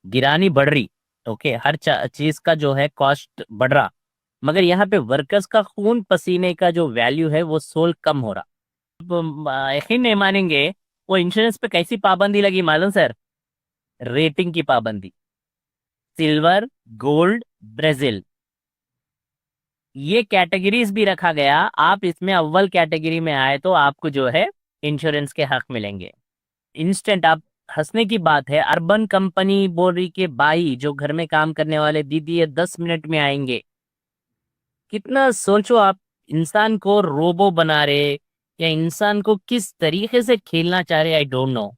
गिरानी बढ़ रही। ओके, हर चीज का जो है कॉस्ट बढ़ रहा, मगर यहाँ पे वर्कर्स का खून पसीने का जो वैल्यू है वो सोल कम हो रहा। अब यकीन नहीं मानेंगे, वो इंश्योरेंस पे कैसी पाबंदी लगी मालूम सर? रेटिंग की पाबंदी। सिल्वर, गोल्ड, ब्राजील, ये कैटेगरीज भी रखा गया। आप इसमें अव्वल कैटेगरी में आए तो आपको जो है इंश्योरेंस के हक मिलेंगे इंस्टेंट। आप, हंसने की बात है, अर्बन कंपनी बोल रही कि भाई जो घर में काम करने वाले दीदी ये 10 मिनट में आएंगे। कितना सोचो आप, इंसान को रोबो बना रहे या इंसान को किस तरीके से खेलना चाह रहे, आई डोंट नो।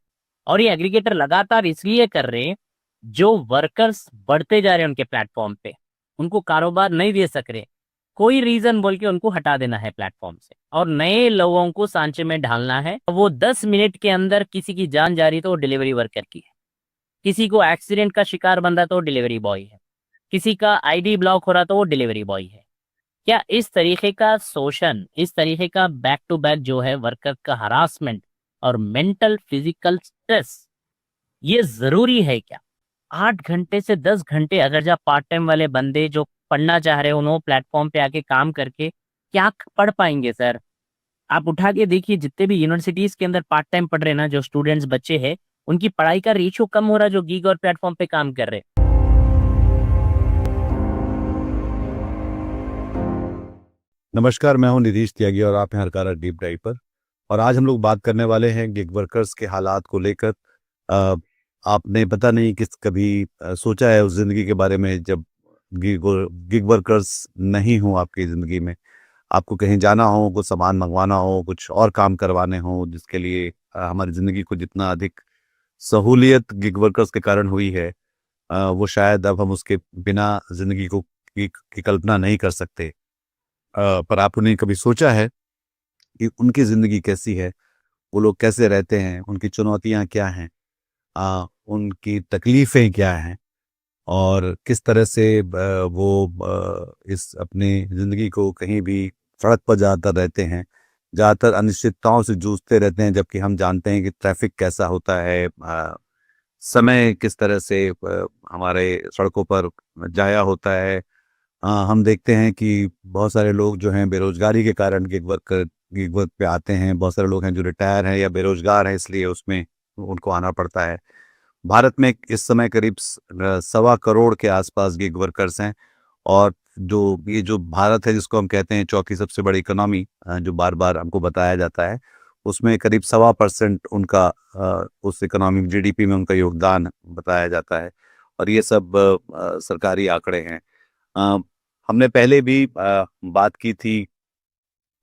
और ये एग्रीगेटर लगातार इसलिए कर रहे हैं, जो वर्कर्स बढ़ते जा रहे हैं उनके प्लेटफॉर्म पे, उनको कारोबार नहीं दे सक रहे, कोई रीजन बोल के उनको हटा देना है प्लेटफॉर्म से और नए लोगों को सांचे में ढालना है। वो 10 मिनट के अंदर किसी की जान जा रही तो वो डिलीवरी वर्कर की है, किसी को एक्सीडेंट का शिकार बन रहा तो वो डिलीवरी बॉय है, किसी का आईडी ब्लॉक हो रहा तो वो डिलीवरी बॉय है। क्या इस तरीके का शोषण, इस तरीके का बैक टू बैक जो है वर्कर का हरासमेंट और मेंटल फिजिकल स्ट्रेस, ये जरूरी है क्या? 8 घंटे से 10 घंटे अगर जब पार्ट टाइम वाले बंदे जो पढ़ना चाह रहे हैं उन्होंने प्लेटफॉर्म पे आके काम करके क्या पढ़ पाएंगे सर? आप उठा के देखिए, जितने भी यूनिवर्सिटीज के अंदर पार्ट टाइम पढ़ रहे हैं ना, जो स्टूडेंट्स बच्चे हैं, उनकी पढ़ाई का रेशियो कम हो रहा है जो गीग और प्लेटफॉर्म पे काम कर रहे हैं। नमस्कार, मैं हूं निधीश त्यागी और आप हैं हरकारा डीप डाइव पर। और आज हम लोग बात करने वाले हैं गिग वर्कर्स के हालात को लेकर। अ, आपने पता नहीं किस कभी सोचा है उस जिंदगी के बारे में जब गिग गिग वर्कर्स नहीं हो आपकी जिंदगी में। आपको कहीं जाना हो, कुछ सामान मंगवाना हो, कुछ और काम करवाने हो, जिसके लिए हमारी जिंदगी को जितना अधिक सहूलियत गिग वर्कर्स के कारण हुई है, वो शायद अब हम उसके बिना जिंदगी की कल्पना नहीं कर सकते। पर आपने कभी सोचा है कि उनकी ज़िंदगी कैसी है? वो लोग कैसे रहते हैं? उनकी चुनौतियाँ क्या हैं? उनकी तकलीफ़ें क्या हैं? और किस तरह से वो इस अपनी ज़िंदगी को कहीं भी सड़क पर ज़्यादातर रहते हैं, ज़्यादातर अनिश्चितताओं से जूझते रहते हैं, जबकि हम जानते हैं कि ट्रैफ़िक कैसा होता है, समय किस तरह से हमारे सड़कों पर जाया होता है। हम देखते हैं कि बहुत सारे लोग जो हैं बेरोजगारी के कारण गिग वर्क पे आते हैं। बहुत सारे लोग हैं जो रिटायर हैं या बेरोजगार हैं, इसलिए उसमें उनको आना पड़ता है। भारत में इस समय करीब 1.25 करोड़ के आसपास गिग वर्कर्स हैं। और जो भारत है जिसको हम कहते हैं चौथी सबसे बड़ी इकोनॉमी, जो बार बार हमको बताया जाता है, उसमें करीब 1.25% उनका उस इकोनॉमिक जीडीपी में उनका योगदान बताया जाता है। और ये सब सरकारी आंकड़े हैं। अ, हमने पहले भी बात की थी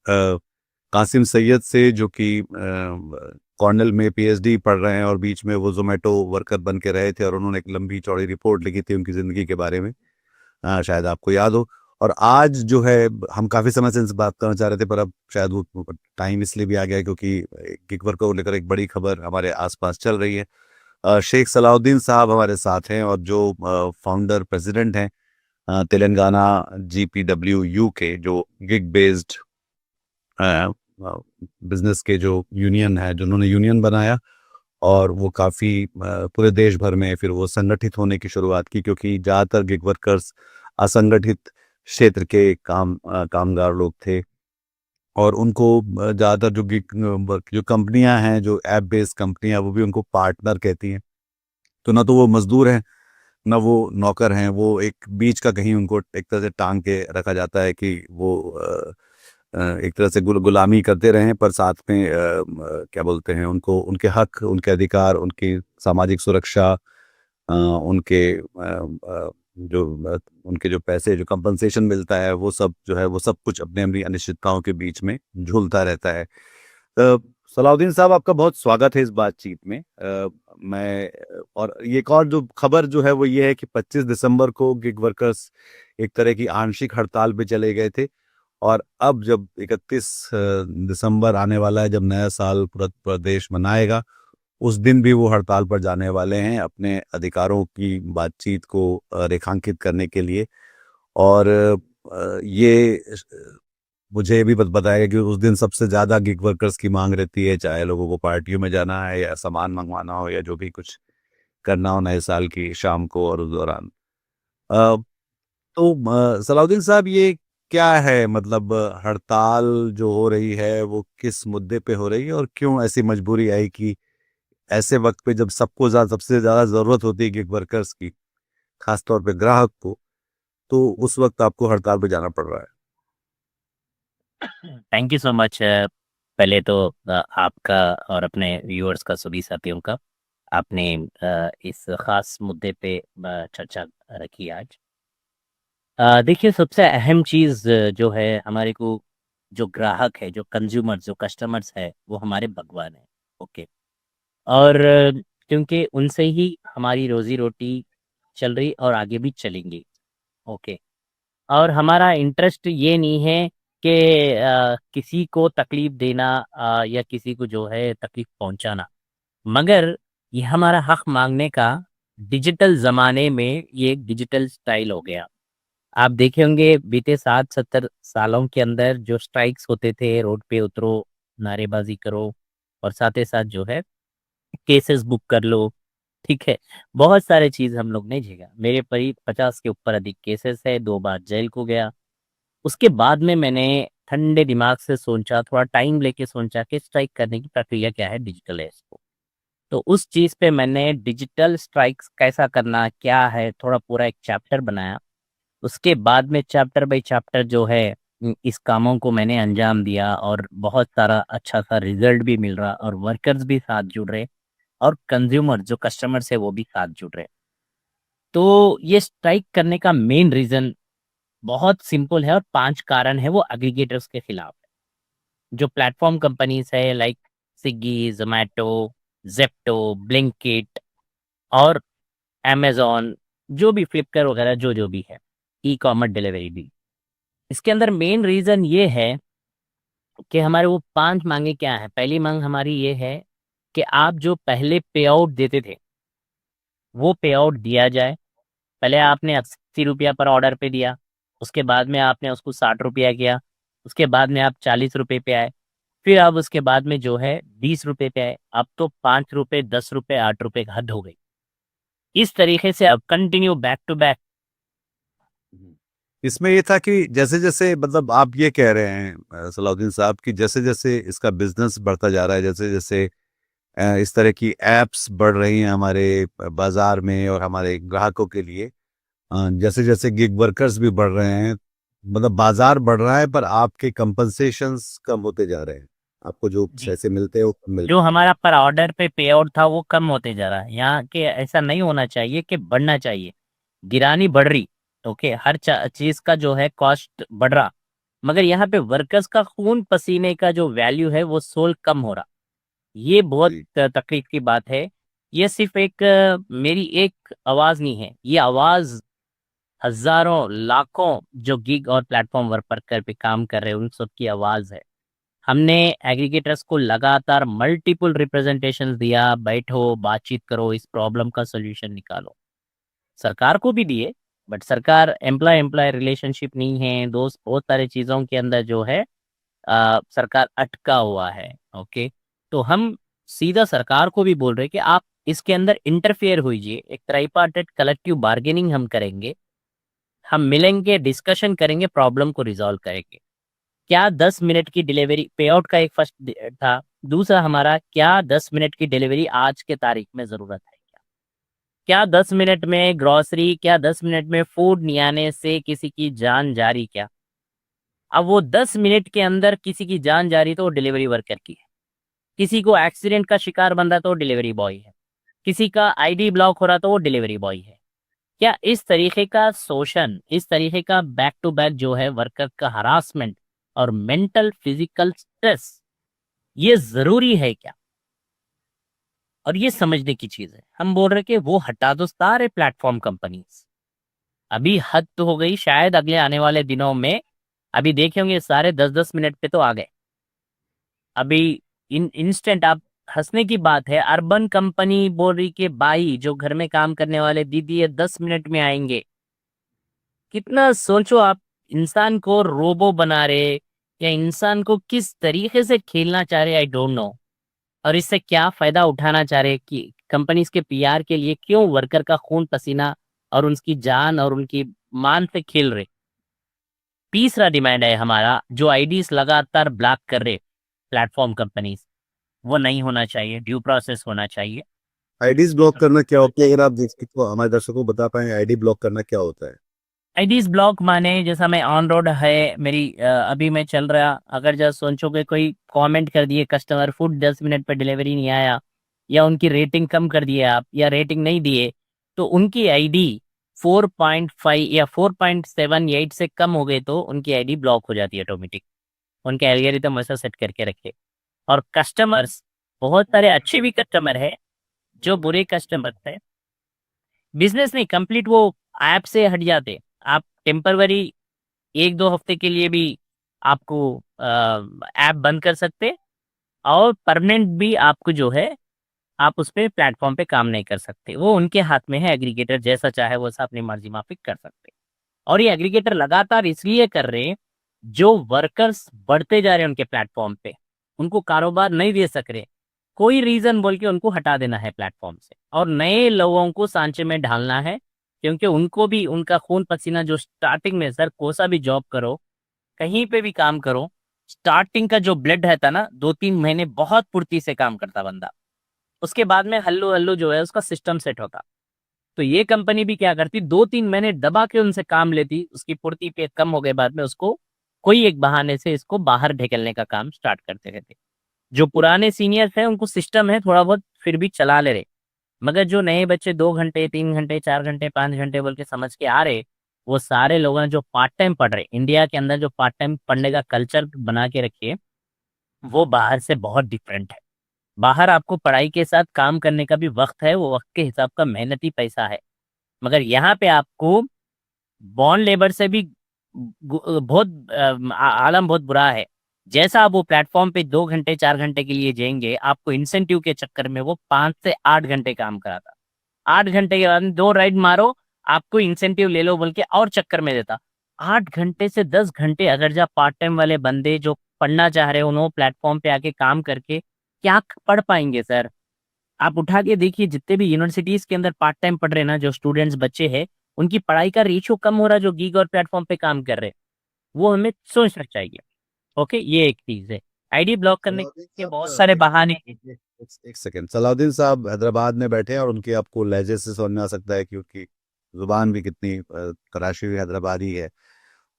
कासिम सैयद से, जो कि कॉर्नेल में पीएचडी पढ़ रहे हैं और बीच में वो ज़ोमैटो वर्कर बन के रहे थे और उन्होंने एक लंबी चौड़ी रिपोर्ट लिखी थी उनकी ज़िंदगी के बारे में। शायद आपको याद हो। और आज जो है, हम काफ़ी समय से इनसे बात करना चाह रहे थे, पर अब शायद वो टाइम इसलिए भी आ गया क्योंकि गिग वर्कर को लेकर एक बड़ी खबर हमारे आसपास चल रही है। शेख सलाउद्दीन साहब हमारे साथ हैं, और जो फाउंडर प्रेसिडेंट हैं तेलंगाना जीपीडब्ल्यूयू के, जो गिग बेस्ड बिजनेस के जो यूनियन है, जो उन्होंने यूनियन बनाया। और वो काफ़ी पूरे देश भर में फिर वो संगठित होने की शुरुआत की, क्योंकि ज़्यादातर गिग वर्कर्स असंगठित क्षेत्र के कामगार लोग थे। और उनको ज़्यादातर जो गिग वर्क जो कंपनियां हैं, जो ऐप बेस्ड कंपनियां, वो भी उनको पार्टनर कहती हैं। तो ना तो वो मजदूर हैं, ना वो नौकर हैं, वो एक बीच का कहीं उनको एक तरह से टांग के रखा जाता है कि वो एक तरह से गुलामी करते रहें, पर साथ में क्या बोलते हैं, उनको उनके हक, उनके अधिकार, उनकी सामाजिक सुरक्षा, उनके जो उनके जो पैसे, जो कंपनसेशन मिलता है, वो सब जो है, वो सब कुछ अपने अपनी अनिश्चितताओं के बीच में झूलता रहता है। सलाउद्दीन साहब, आपका बहुत स्वागत है इस बातचीत में। मैं और ये एक और जो खबर जो है वो ये है कि 25 दिसंबर को गिग वर्कर्स एक तरह की आंशिक हड़ताल पे चले गए थे। और अब जब 31 दिसंबर आने वाला है, जब नया साल पूरा पूरा देश मनाएगा, उस दिन भी वो हड़ताल पर जाने वाले हैं अपने अधिकारों की बातचीत को रेखांकित करने के लिए। और ये मुझे ये भी बताया कि उस दिन सबसे ज़्यादा गिग वर्कर्स की मांग रहती है, चाहे लोगों को पार्टियों में जाना है या सामान मंगवाना हो या जो भी कुछ करना हो नए साल की शाम को और उस दौरान। अ, तो सलाउद्दीन साहब, ये क्या है, मतलब हड़ताल जो हो रही है वो किस मुद्दे पे हो रही है और क्यों ऐसी मजबूरी आई कि ऐसे वक्त पे जब सबसे ज्यादा जरूरत होती है गिग वर्कर्स की, खासतौर पे ग्राहक को, तो उस वक्त आपको हड़ताल पे जाना पड़ रहा है। Thank you so much. पहले तो आपका और अपने व्यूअर्स का, सभी साथियों का, आपने इस खास मुद्दे पे चर्चा रखी आज। देखिए, सबसे अहम चीज़ जो है हमारे को, जो ग्राहक है, जो कंज्यूमर्स, जो कस्टमर्स है, वो हमारे भगवान है। ओके। और क्योंकि उनसे ही हमारी रोजी रोटी चल रही और आगे भी चलेंगी। ओके। और हमारा इंटरेस्ट ये नहीं है कि किसी को तकलीफ देना, या किसी को जो है तकलीफ पहुंचाना, मगर ये हमारा हक मांगने का डिजिटल ज़माने में ये एक डिजिटल स्टाइल हो गया। आप देखे होंगे बीते 60-70 सालों के अंदर जो स्ट्राइक्स होते थे, रोड पे उतरो, नारेबाजी करो, और साथ ही साथ जो है केसेस बुक कर लो। ठीक है, बहुत सारे चीज़ हम लोग ने झेला। मेरे करीब 50 के ऊपर अधिक केसेस है, 2 बार जेल को गया। उसके बाद में मैंने ठंडे दिमाग से सोचा, थोड़ा टाइम लेके सोचा कि स्ट्राइक करने की प्रक्रिया क्या है, डिजिटल है इसको। तो उस चीज़ पे मैंने डिजिटल स्ट्राइक्स कैसा करना क्या है, थोड़ा पूरा एक चैप्टर बनाया। उसके बाद में चैप्टर बाय चैप्टर जो है इस कामों को मैंने अंजाम दिया, और बहुत सारा अच्छा सा रिजल्ट भी मिल रहा, और वर्कर्स भी साथ जुड़ रहे, और कंज्यूमर जो कस्टमर्स है वो भी साथ जुड़ रहे। तो ये स्ट्राइक करने का मेन रीजन बहुत सिंपल है, और 5 कारण है वो एग्रीगेटर्स के खिलाफ है। जो प्लेटफॉर्म कंपनीज है, like Swiggy, Zomato, Zepto, Blinkit, और amazon, जो भी फ्लिपकार्ट वगैरह, जो जो भी है, ई कॉमर्स डिलीवरी भी, इसके अंदर मेन रीजन ये है कि हमारे वो 5 मांगे क्या है। पहली मांग हमारी ये है कि आप जो पहले पे आउट देते थे, वो पे आउट दिया जाए। पहले आपने 80 रुपया पर ऑर्डर पे दिया, उसके बाद में आपने उसको 60 रुपया किया, उसके बाद में आप 40 रुपये पे आए, फिर अब उसके बाद में जो है 20 रुपये पे आए, अब तो 5 रुपये, 10 रुपये, 8 रुपये का हद हो गई। इस तरीके से अब कंटिन्यू बैक टू बैक। इसमें ये था कि जैसे जैसे, मतलब आप ये कह रहे हैं सलाउद्दीन साहब, कि जैसे जैसे इसका बिजनेस बढ़ता जा रहा है, जैसे जैसे इस तरह की एप्स बढ़ रही हैं हमारे बाजार में और हमारे ग्राहकों के लिए, जैसे जैसे गिग वर्कर्स भी बढ़ रहे हैं, मतलब बाजार बढ़ रहा है पर आपके कंपनसेशंस कम होते जा रहे हैं, आपको जो जी, पैसे मिलते हैं वो कम जो मिलते हैं। हमारा पर ऑर्डर पे पे आउट था वो कम होते जा रहा है। यहाँ के ऐसा नहीं होना चाहिए कि बढ़ना चाहिए, गिरानी बढ़ रही। ओके, हर चीज का जो है कॉस्ट बढ़ रहा, मगर यहाँ पे वर्कर्स का खून पसीने का जो वैल्यू है वो सोल कम हो रहा। ये बहुत जी। तकलीफ की बात है। ये सिर्फ एक मेरी एक आवाज नहीं है, ये आवाज हजारों लाखों जो गिग और प्लेटफॉर्म वर्कर पे काम कर रहे हैं उन सबकी आवाज है। हमने एग्रीगेटर्स को लगातार मल्टीपल रिप्रेजेंटेशंस दिया, बैठो, बातचीत करो, इस प्रॉब्लम का सोल्यूशन निकालो। सरकार को भी दिए, बट सरकार एम्प्लॉय एम्प्लॉय रिलेशनशिप नहीं है दोस्त, बहुत सारे चीज़ों के अंदर जो है सरकार अटका हुआ है। ओके। तो हम सीधा सरकार को भी बोल रहे हैं कि आप इसके अंदर इंटरफेयर होइए, एक ट्राइपार्टेट कलेक्टिव बार्गेनिंग हम करेंगे, हम मिलेंगे, डिस्कशन करेंगे, प्रॉब्लम को रिजॉल्व करेंगे। क्या 10 मिनट की डिलीवरी पे आउट का एक फर्स्ट था। दूसरा हमारा, क्या 10 मिनट की डिलीवरी आज के तारीख में जरूरत है क्या? क्या 10 मिनट में ग्रोसरी, क्या 10 मिनट में फूड नहीं आने से किसी की जान जा रही क्या? अब वो 10 मिनट के अंदर किसी की जान जा रही तो वो डिलीवरी वर्कर की है, किसी को एक्सीडेंट का शिकार बन रहा तो वो डिलीवरी बॉय है, किसी का आईडी ब्लॉक हो रहा तो वो डिलीवरी बॉय है। क्या इस तरीके का शोषण, इस तरीके का बैक टू बैक जो है वर्कर का हरासमेंट और मेंटल फिजिकल स्ट्रेस, ये जरूरी है क्या? और ये समझने की चीज है। हम बोल रहे कि वो हटा दो सारे प्लेटफॉर्म कंपनीज। अभी हद तो हो गई, शायद अगले आने वाले दिनों में अभी देखे होंगे सारे 10-10 मिनट पे तो आ गए। अभी इन इंस्टेंट, आप हंसने की बात है, अर्बन कंपनी बोल रही कि भाई जो घर में काम करने वाले दीदी है 10 मिनट में आएंगे। कितना सोचो आप, इंसान को रोबो बना रहे, या इंसान को किस तरीके से खेलना चाह रहे, आई डोंट नो। और इससे क्या फायदा उठाना चाह रहे हैं कि कंपनीज के पीआर के लिए क्यों वर्कर का खून पसीना और उनकी जान और उनकी मान से खेल रहे। तीसरा डिमांड है हमारा, जो आईडीज लगातार ब्लॉक कर रहे प्लेटफॉर्म कंपनीज, वो नहीं होना चाहिए, ड्यू प्रोसेस होना चाहिए। आईडीज ब्लॉक करना क्या होता है, अगर आप को हमारे दर्शकों को बता पाए आईडी ब्लॉक करना क्या होता है? आईडीज ब्लॉक माने जैसा मैं ऑन रोड है मेरी अभी मैं चल रहा, अगर जब सोचो कि कोई कमेंट कर दिए कस्टमर फूड 10 मिनट पे डिलीवरी नहीं आया, या उनकी रेटिंग कम कर दिए आप या रेटिंग नहीं दिए, तो उनकी आईडी 4.5 या 4.78 से कम हो गए तो उनकी आईडी ब्लॉक हो जाती है ऑटोमेटिक। उनके एल्गोरिथम वैसा सेट करके रखे। और कस्टमर्स, बहुत सारे अच्छे भी कस्टमर है, जो बुरे कस्टमर है बिजनेस नहीं कंप्लीट वो ऐप से हट जाते। आप टेम्परवरी 1-2 हफ्ते के लिए भी आपको ऐप बंद कर सकते, और परमानेंट भी आपको जो है आप उस पे प्लेटफॉर्म पे काम नहीं कर सकते। वो उनके हाथ में है, एग्रीगेटर जैसा चाहे वैसा अपनी मर्जी माफिक कर सकते। और ये एग्रीगेटर लगातार इसलिए कर रहे हैं, जो वर्कर्स बढ़ते जा रहे हैं उनके प्लेटफॉर्म पे, उनको कारोबार नहीं दे सक रहे, कोई रीजन बोल के उनको हटा देना है प्लेटफॉर्म से और नए लोगों को सांचे में ढालना है। क्योंकि उनको भी उनका खून पसीना जो स्टार्टिंग में, सर कोसा भी जॉब करो, कहीं पे भी काम करो, स्टार्टिंग का जो ब्लड रहता ना 2-3 महीने बहुत फुर्ती से काम करता बंदा, उसके बाद में हल्लू हल्लू जो है उसका सिस्टम सेट होता। तो ये कंपनी भी क्या करती, 2-3 महीने दबा के उनसे काम लेती, उसकी पूर्ति पे कम हो गए बाद में उसको कोई एक बहाने से इसको बाहर ढकेलने का काम स्टार्ट करते रहते। जो पुराने सीनियर्स हैं उनको सिस्टम है थोड़ा बहुत फिर भी चला ले रहे, मगर जो नए बच्चे 2 घंटे 3 घंटे 4 घंटे 5 घंटे बोल के समझ के आ रहे, वो सारे लोग हैं जो पार्ट टाइम पढ़ रहे। इंडिया के अंदर जो पार्ट टाइम पढ़ने का कल्चर बना के रखिए, वो बाहर से बहुत डिफरेंट है। बाहर आपको पढ़ाई के साथ काम करने का भी वक्त है, वो वक्त के हिसाब का मेहनती पैसा है। मगर यहाँ पे आपको बॉन्ड लेबर से भी बहुत आलम बहुत बुरा है। जैसा आप वो प्लेटफॉर्म पे 2 घंटे 4 घंटे के लिए जाएंगे, आपको इंसेंटिव के चक्कर में वो 5 से 8 घंटे काम कराता। 8 घंटे के बाद में 2 राइड मारो, आपको इंसेंटिव ले लो बोल के और चक्कर में देता। 8 घंटे से 10 घंटे अगर जब पार्ट टाइम वाले बंदे जो पढ़ना चाह रहे हो उन्होंने प्लेटफॉर्म पे आके काम करके क्या पढ़ पाएंगे सर। आप उठा के देखिए जितने भी यूनिवर्सिटीज के अंदर पार्ट टाइम पढ़ रहे हैं ना जो स्टूडेंट्स बच्चे हैं, उनकी पढ़ाई का रेशियो कम हो रहा है जो गीग और प्लेटफॉर्म पे काम कर रहे हैं। वो हमें सोचना चाहिए। ओके, ये एक चीज है। आईडी ब्लॉक करने सलाउद्दीन के साहब, बहुत सारे बहाने हैं। एक सेकंड, सलाउद्दीन साहब हैदराबाद में बैठे हैं और उनके आपको लहजे से समझ में आ सकता है कि उनकी जुबान भी कितनी तराशी हुई हैदराबादी है।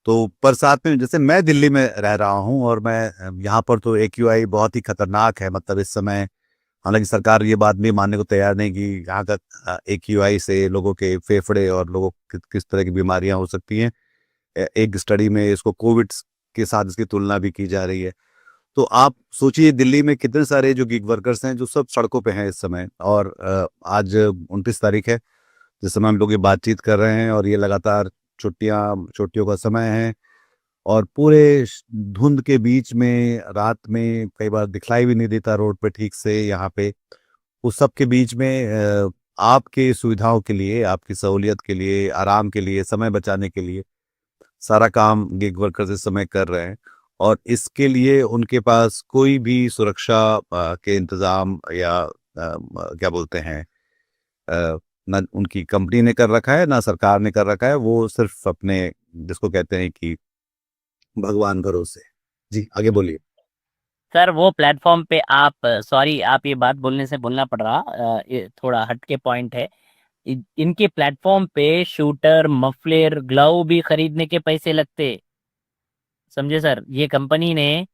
तो पर साथ में जैसे मैं दिल्ली में रह रहा हूँ और मैं यहाँ पर तो एक्यूआई बहुत ही खतरनाक है, मतलब इस समय हालांकि सरकार ये बात भी मानने को तैयार नहीं कि यहाँ का एक्यूआई से लोगों के फेफड़े और लोगों को किस तरह की बीमारियां हो सकती हैं। एक स्टडी में इसको कोविड के साथ इसकी तुलना भी की जा रही है। तो आप सोचिए दिल्ली में कितने सारे जो गिग वर्कर्स हैं जो सब सड़कों पे हैं इस समय, और आज 29 तारीख है जिस समय हम लोग ये बातचीत कर रहे हैं, और ये लगातार छुट्टियों का समय है, और पूरे धुंध के बीच में रात में कई बार दिखलाई भी नहीं देता रोड पे ठीक से यहाँ पे। उस सब के बीच में आपके सुविधाओं के लिए, आपकी सहूलियत के लिए, आराम के लिए, समय बचाने के लिए सारा काम गिग वर्कर्स इस समय कर रहे हैं, और इसके लिए उनके पास कोई भी सुरक्षा के इंतजाम या क्या बोलते हैं, ना उनकी कंपनी ने कर रखा है ना सरकार ने कर रखा है, वो सिर्फ अपने जिसको कहते हैं कि भगवान भरोसे। जी आगे बोलिए। सर वो प्लेटफॉर्म पे आप, सॉरी आप ये बात बोलने से बोलना पड़ रहा, ये थोड़ा हट के पॉइंट है। इनके प्लेटफॉर्म पे शूटर मफलर ग्लव भी खरीदने के पैसे लगते, समझे सर। ये कंपनी ने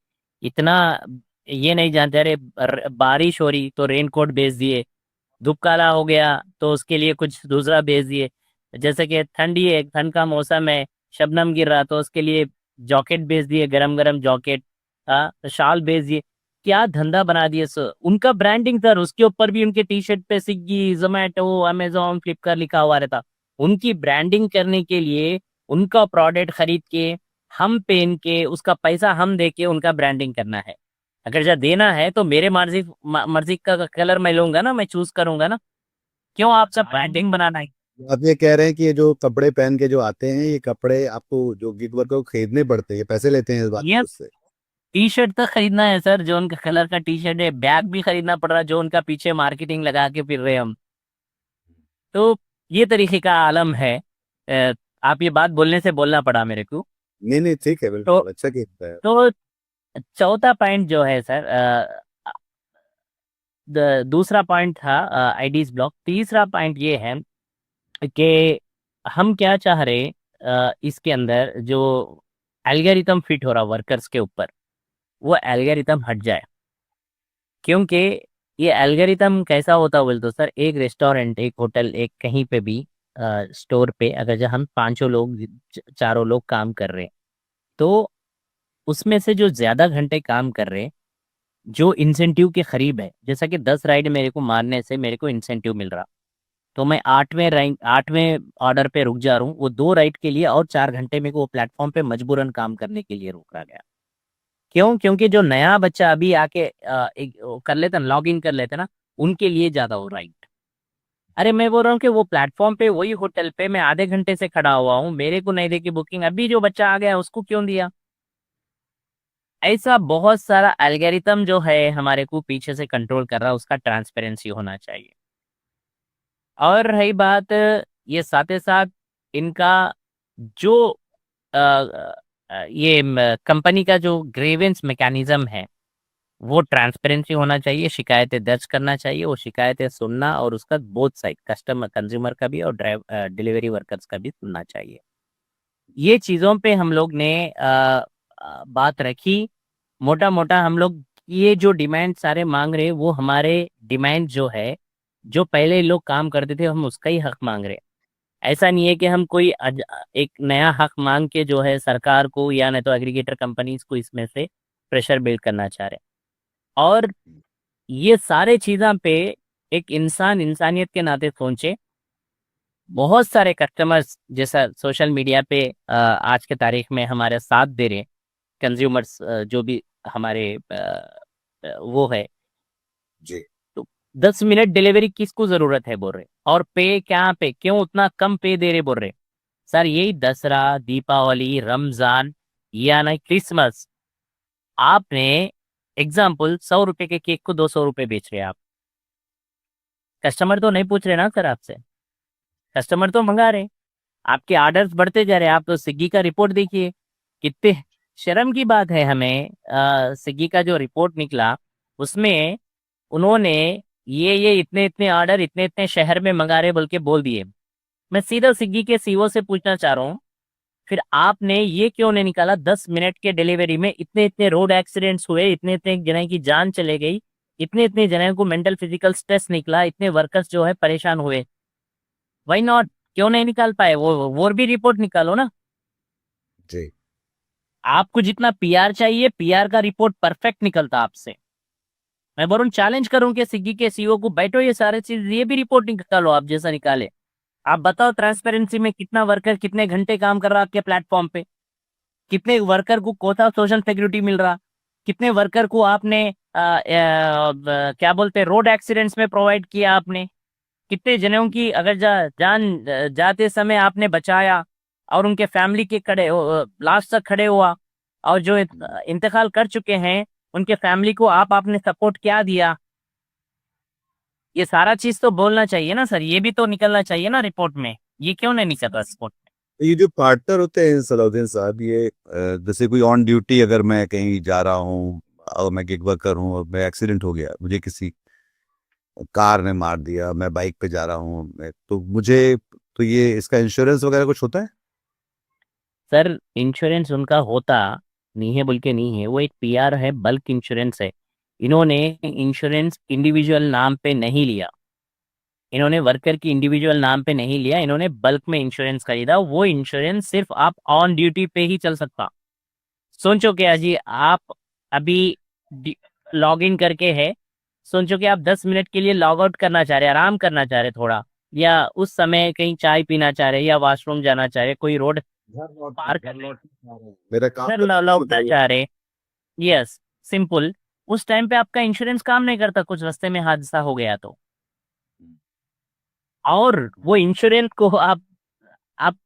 इतना, ये नहीं जानते, अरे बारिश हो रही तो रेनकोट बेच दिए, धूप काला हो गया तो उसके लिए कुछ दूसरा बेच दिए, जैसे कि ठंडी है ठंड का मौसम है, शबनम गिर रहा तो उसके लिए जॉकेट बेच दिए, गरम गरम जॉकेट, हाँ तो शाल बेच दिए। क्या धंधा बना दिए सर। उनका ब्रांडिंग सर, उसके ऊपर भी उनके टी शर्ट पे स्विग्गी जोमेटो अमेजोन फ्लिपकार्ट लिखा हुआ रहता। उनकी ब्रांडिंग करने के लिए उनका प्रोडक्ट खरीद के हम पहन के उसका पैसा हम दे के उनका ब्रांडिंग करना है। अगर जब देना है तो मेरे मर्जी मर्जी का कलर मैं लूंगा ना, मैं चूज करूंगा ना, क्यों आप सब ब्रांडिंग बनाना है। आप ये कह रहे हैं कि ये जो कपड़े पहन के जो आते हैं, ये कपड़े आपको जो गिग वर्कर को खरीदने पड़ते हैं, ये पैसे लेते हैं इस बात ये उससे? टी शर्ट तो खरीदना है सर, जो उनका कलर का टी शर्ट है, बैग भी खरीदना पड़ रहा है जो उनका पीछे मार्केटिंग लगा के फिर रहे हैं हम। तो ये तरीके का आलम है। अ, आप ये बात बोलने से बोलना पड़ा मेरे को। नहीं नहीं, ठीक है, तो बिल्कुल अच्छा कहता है। तो चौथा पॉइंट जो है सर, दूसरा पॉइंट था आईडीज ब्लॉक। तीसरा पॉइंट ये है कि हम क्या चाह रहे, इसके अंदर जो एल्गोरिथम फिट हो रहा वर्कर्स के ऊपर, वो एल्गोरिथम हट जाए। क्योंकि ये एल्गोरिथम कैसा होता है बोल तो सर, एक रेस्टोरेंट, एक होटल, एक कहीं पे भी स्टोर पे अगर जो हम पांचों लोग, चारों लोग काम कर रहे हैं, तो उसमें से जो ज्यादा घंटे काम कर रहे हैं, जो इंसेंटिव के करीब है, जैसा कि 10 राइड मेरे को मारने से मेरे को इंसेंटिव मिल रहा, तो मैं 8वें ऑर्डर पे रुक जा रहा हूँ, वो 2 राइड के लिए और 4 घंटे मेरे को वो प्लेटफॉर्म पे मजबूरन काम करने के लिए रोका गया। क्यों? क्योंकि जो नया बच्चा अभी आके एक वो कर लेता ना, लॉग इन कर लेता ना, उनके लिए ज्यादा हो राइट। अरे मैं बोल रहा हूँ कि वो प्लेटफॉर्म पे, वही होटल पे मैं आधे घंटे से खड़ा हुआ हूँ, मेरे को नहीं देखी बुकिंग, अभी जो बच्चा आ गया उसको क्यों दिया? ऐसा बहुत सारा एल्गोरिथम जो है हमारे को पीछे से कंट्रोल कर रहा है, उसका ट्रांसपेरेंसी होना चाहिए। और रही बात ये साथ ही साथ इनका जो ये कंपनी का जो ग्रीवेंस मैकेनिज्म है, वो ट्रांसपेरेंसी होना चाहिए, शिकायतें दर्ज करना चाहिए, वो शिकायतें सुनना और उसका बोथ साइड, कस्टमर कंज्यूमर का भी और डिलीवरी वर्कर्स का भी सुनना चाहिए। ये चीज़ों पे हम लोग ने बात रखी। मोटा मोटा हम लोग ये जो डिमांड सारे मांग रहे हैं, वो हमारे डिमांड जो है, जो पहले लोग काम करते थे हम उसका ही हक मांग रहे हैं। ऐसा नहीं है कि हम कोई एक नया हक मांग के जो है सरकार को या नहीं तो एग्रीगेटर कंपनीज को इसमें से प्रेशर बिल्ड करना चाह रहे हैं। और ये सारे चीज़ों पे एक इंसान इंसानियत के नाते सोचे। बहुत सारे कस्टमर्स जैसा सोशल मीडिया पे आज के तारीख में हमारे साथ दे रहे कंज्यूमर्स, जो भी हमारे वो है, जी। तो 10 मिनट डिलीवरी किसको जरूरत है बोल रहे, और पे क्या, पे क्यों उतना कम पे दे रहे बोल रहे। सर यही दसरा, दीपावली, रमजान या ना क्रिसमस, आपने एग्जाम्पल 100 रुपए के केक को 200 रुपए बेच रहे हैं आप, कस्टमर तो नहीं पूछ रहे ना सर आपसे, कस्टमर तो मंगा रहे, आपके ऑर्डर्स बढ़ते जा रहे हैं। आप तो स्विगी का रिपोर्ट देखिए, कितने शर्म की बात है हमें। स्विगी का जो रिपोर्ट निकला, उसमें उन्होंने ये इतने इतने ऑर्डर इतने इतने शहर में मंगा रहे बोल के बोल दिए। मैं सीधा स्विगी के सीईओ से पूछना चाह रहा हूँ, फिर आपने ये क्यों नहीं निकाला 10 मिनट के डिलीवरी में इतने इतने रोड एक्सीडेंट्स हुए, इतने इतने जने की जान चले गई, इतने इतने जने को मेंटल फिजिकल स्ट्रेस निकला, इतने वर्कर्स जो है परेशान हुए, वाई नॉट? क्यों नहीं निकाल पाए? वो भी रिपोर्ट निकालो ना। जी। आपको जितना पीआर चाहिए, पीआर का रिपोर्ट परफेक्ट निकलता आपसे। मैं बोलूँ, चैलेंज करूं कि स्विगी के सीईओ को, बैठो ये सारे चीज, ये भी रिपोर्ट निकालो आप जैसा निकाले। आप बताओ ट्रांसपेरेंसी में कितना वर्कर कितने घंटे काम कर रहा आपके प्लेटफॉर्म पे, कितने वर्कर को कोटा सोशल सिक्योरिटी मिल रहा, कितने वर्कर को आपने क्या बोलते हैं रोड एक्सीडेंट्स में प्रोवाइड किया आपने, कितने जनों की अगर जान जाते समय आपने बचाया, और उनके फैमिली के खड़े लास्ट तक खड़े हुआ, और जो इंतकाल कर चुके हैं उनके फैमिली को आपने सपोर्ट क्या दिया। ये सारा चीज तो बोलना चाहिए ना सर, ये भी तो निकलना चाहिए ना रिपोर्ट में। ये क्यों नहीं निकल रहा रिपोर्ट में? ये जो पार्टनर होते हैं सलाउद्दीन साहब, ये जैसे कोई ऑन ड्यूटी, अगर मैं कहीं जा रहा हूँ और मैं गिग वर्कर हूँ और मैं एक्सीडेंट हो गया, मुझे किसी कार ने मार दिया, मैं बाइक पे जा रहा हूँ, तो मुझे, तो ये इसका इंश्योरेंस वगैरह कुछ होता है? सर इंश्योरेंस उनका होता नहीं है, बोल के नहीं है, वो एक पीआर है, बल्क इंश्योरेंस है। इन्होंने इंश्योरेंस इंडिविजुअल नाम पे नहीं लिया, इन्होंने वर्कर की इंडिविजुअल नाम पे नहीं लिया, इन्होंने बल्क में इंश्योरेंस खरीदा। वो इंश्योरेंस सिर्फ आप ऑन ड्यूटी पे ही चल सकता। सोचो क्या जी, आप अभी लॉग इन करके है, सोचो कि आप 10 मिनट के लिए लॉग आउट करना चाह रहे, आराम करना चाह रहे थोड़ा, या उस समय कहीं चाय पीना चाह रहे, या वॉशरूम जाना चाह रहे, कोई रोड पार कर रहे, मेरा काम फिर खत्म नहीं होता लौटना है। चाह रहे, यस, सिंपल। उस टाइम पे आपका इंश्योरेंस काम नहीं करता, कुछ रास्ते में हादसा हो गया तो। और वो इंश्योरेंस को आप आप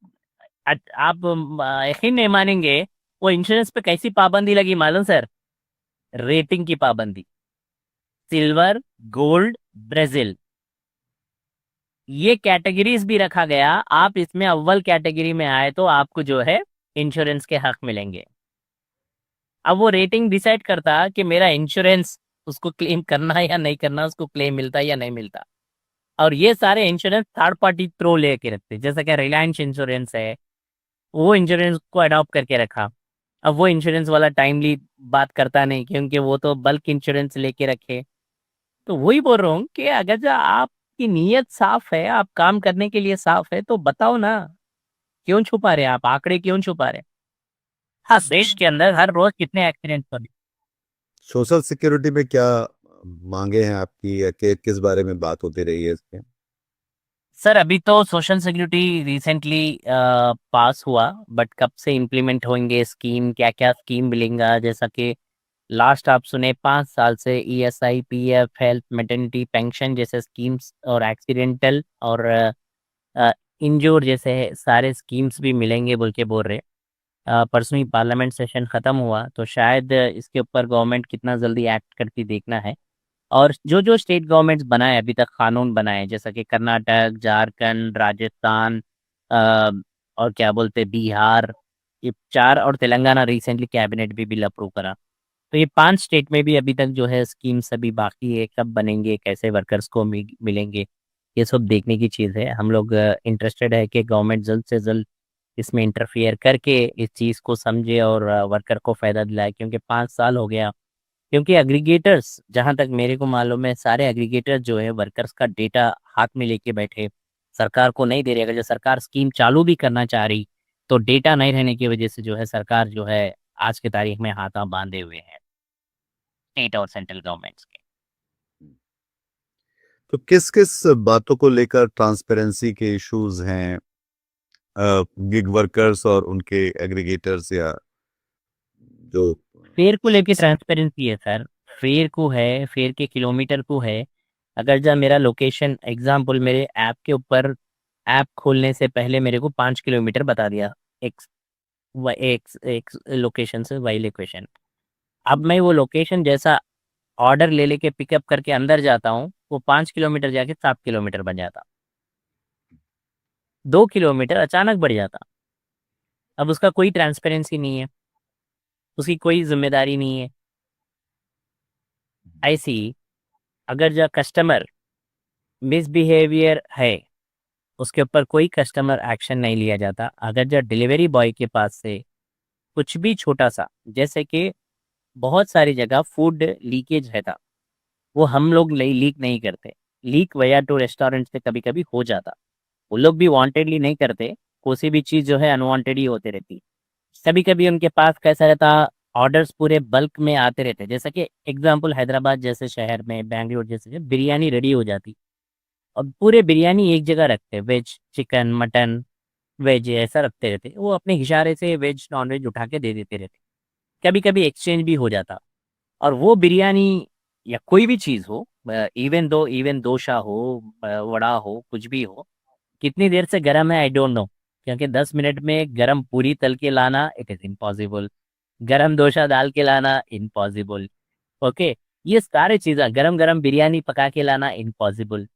यकीन नहीं मानेंगे, वो इंश्योरेंस पे कैसी पाबंदी लगी मालूम सर? रेटिंग की पाबंदी, सिल्वर, गोल्ड, ब्राजील, ये कैटेगरीज भी रखा गया। आप इसमें अव्वल कैटेगरी में आए तो आपको जो है इंश्योरेंस के हक मिलेंगे। अब वो रेटिंग डिसाइड करता कि मेरा इंश्योरेंस उसको क्लेम करना है या नहीं करना, उसको क्लेम मिलता है या नहीं मिलता। और ये सारे इंश्योरेंस थर्ड पार्टी थ्रू लेके रखते, जैसे कि रिलायंस इंश्योरेंस है, वो इंश्योरेंस को अडॉप्ट करके रखा। अब वो इंश्योरेंस वाला टाइमली बात करता नहीं, क्योंकि वो तो बल्क इंश्योरेंस लेके रखे। तो वही बोल रहा हूँ कि अगर जो आपकी नीयत साफ है, आप काम करने के लिए साफ है, तो बताओ ना, क्यों छुपा रहे आप आंकड़े, क्यों छुपा रहे? हाँ, देश के अंदर हर रोज कितने एक्सीडेंट हो रहे। सोशल सिक्योरिटी में क्या मांगे हैं आपकी, या किस बारे में बात होती रही है इसके? सर अभी तो सोशल सिक्योरिटी रिसेंटली पास हुआ, बट कब से इम्प्लीमेंट होंगे स्कीम, क्या क्या स्कीम मिलेगा, जैसा कि लास्ट आप सुने 5 साल से ESI, PF, health, maternity, pension जैसे स्कीम्स और एक्सीडेंटल और इंजोर जैसे सारे स्कीम्स भी मिलेंगे बोल के बोल रहे। परसों ही पार्लियामेंट सेशन खत्म हुआ, तो शायद इसके ऊपर गवर्नमेंट कितना जल्दी एक्ट करती देखना है। और जो जो स्टेट गवर्नमेंट्स बनाए अभी तक कानून बनाए, जैसा कि कर्नाटक, झारखंड, राजस्थान, अ, और क्या बोलते बिहार, ये चार, और तेलंगाना रिसेंटली कैबिनेट भी बिल अप्रूव करा। तो ये 5 स्टेट में भी अभी तक जो है स्कीम्स अभी बाकी है, कब बनेंगे, कैसे वर्कर्स को मिलेंगे, ये सब देखने की चीज़ है। हम लोग इंटरेस्टेड है कि गवर्नमेंट जल्द से जल्द इसमें इंटरफियर करके इस चीज़ को समझे और वर्कर को फायदा दिलाए, क्योंकि 5 साल हो गया। क्योंकि एग्रीगेटर्स, जहां तक मेरे को मालूम है, सारे एग्रीगेटर्स जो है वर्कर्स का डेटा हाथ में लेके बैठे, सरकार को नहीं दे रही। अगर जो सरकार स्कीम चालू भी करना चाह रही, तो डेटा नहीं रहने की वजह से जो है सरकार जो है आज के तारीख में हाथा बांधे हुए है स्टेट और सेंट्रल गवर्नमेंट्स के। तो किस किस बातों को लेकर ट्रांसपेरेंसी के इश्यूज हैं गिग वर्कर्स और उनके एग्रीगेटर्स, या जो फेयर को लेके ट्रांसपेरेंसी है सर। फेयर को है, फेयर के किलोमीटर को है। अगर जब मेरा लोकेशन एग्जाम्पल मेरे ऐप के ऊपर, ऐप खोलने से पहले मेरे को 5 किलोमीटर बता दिया एक एक एक लोकेशन से वाई लोकेशन। अब मैं वो लोकेशन जैसा ऑर्डर ले लेके पिकअप करके अंदर जाता हूँ, वो 5 किलोमीटर जाके 7 किलोमीटर बन जाता, 2 किलोमीटर अचानक बढ़ जाता। अब उसका कोई ट्रांसपेरेंसी नहीं है, उसकी कोई जिम्मेदारी नहीं है। ऐसी अगर जो कस्टमर मिसबिहेवियर है, उसके ऊपर कोई कस्टमर एक्शन नहीं लिया जाता। अगर जो डिलीवरी बॉय के पास से कुछ भी छोटा सा, जैसे कि बहुत सारी जगह फूड लीकेज रहता, वो हम लोग लीक नहीं करते। लीक वया टू रेस्टोरेंट से कभी कभी हो जाता, वो लोग भी वांटेडली नहीं करते। कोई भी चीज़ जो है अनवांटेड ही होते रहती। कभी कभी उनके पास कैसा रहता, ऑर्डर्स पूरे बल्क में आते रहते, जैसे कि एग्जांपल हैदराबाद जैसे शहर में, बैंगलोर जैसे जगह बिरयानी रेडी हो जाती, और पूरे बिरयानी एक जगह रखते, वेज, चिकन, मटन, वेज ऐसा रखते रहते, वो अपने इशारे से वेज नॉन वेज उठा के दे देते रहते। कभी कभी एक्सचेंज भी हो जाता। और वो बिरयानी या कोई भी चीज़ हो, इवन डोसा हो, वड़ा हो, कुछ भी हो, कितनी देर से गर्म है आई डोंट नो, क्योंकि 10 मिनट में गर्म पूरी तल के लाना इट इज इम्पॉसिबल, गरम डोसा डाल के लाना इम्पॉसिबल। ओके, ये सारे चीज़ें, गरम गरम बिरयानी पका के लाना इम्पॉसिबल।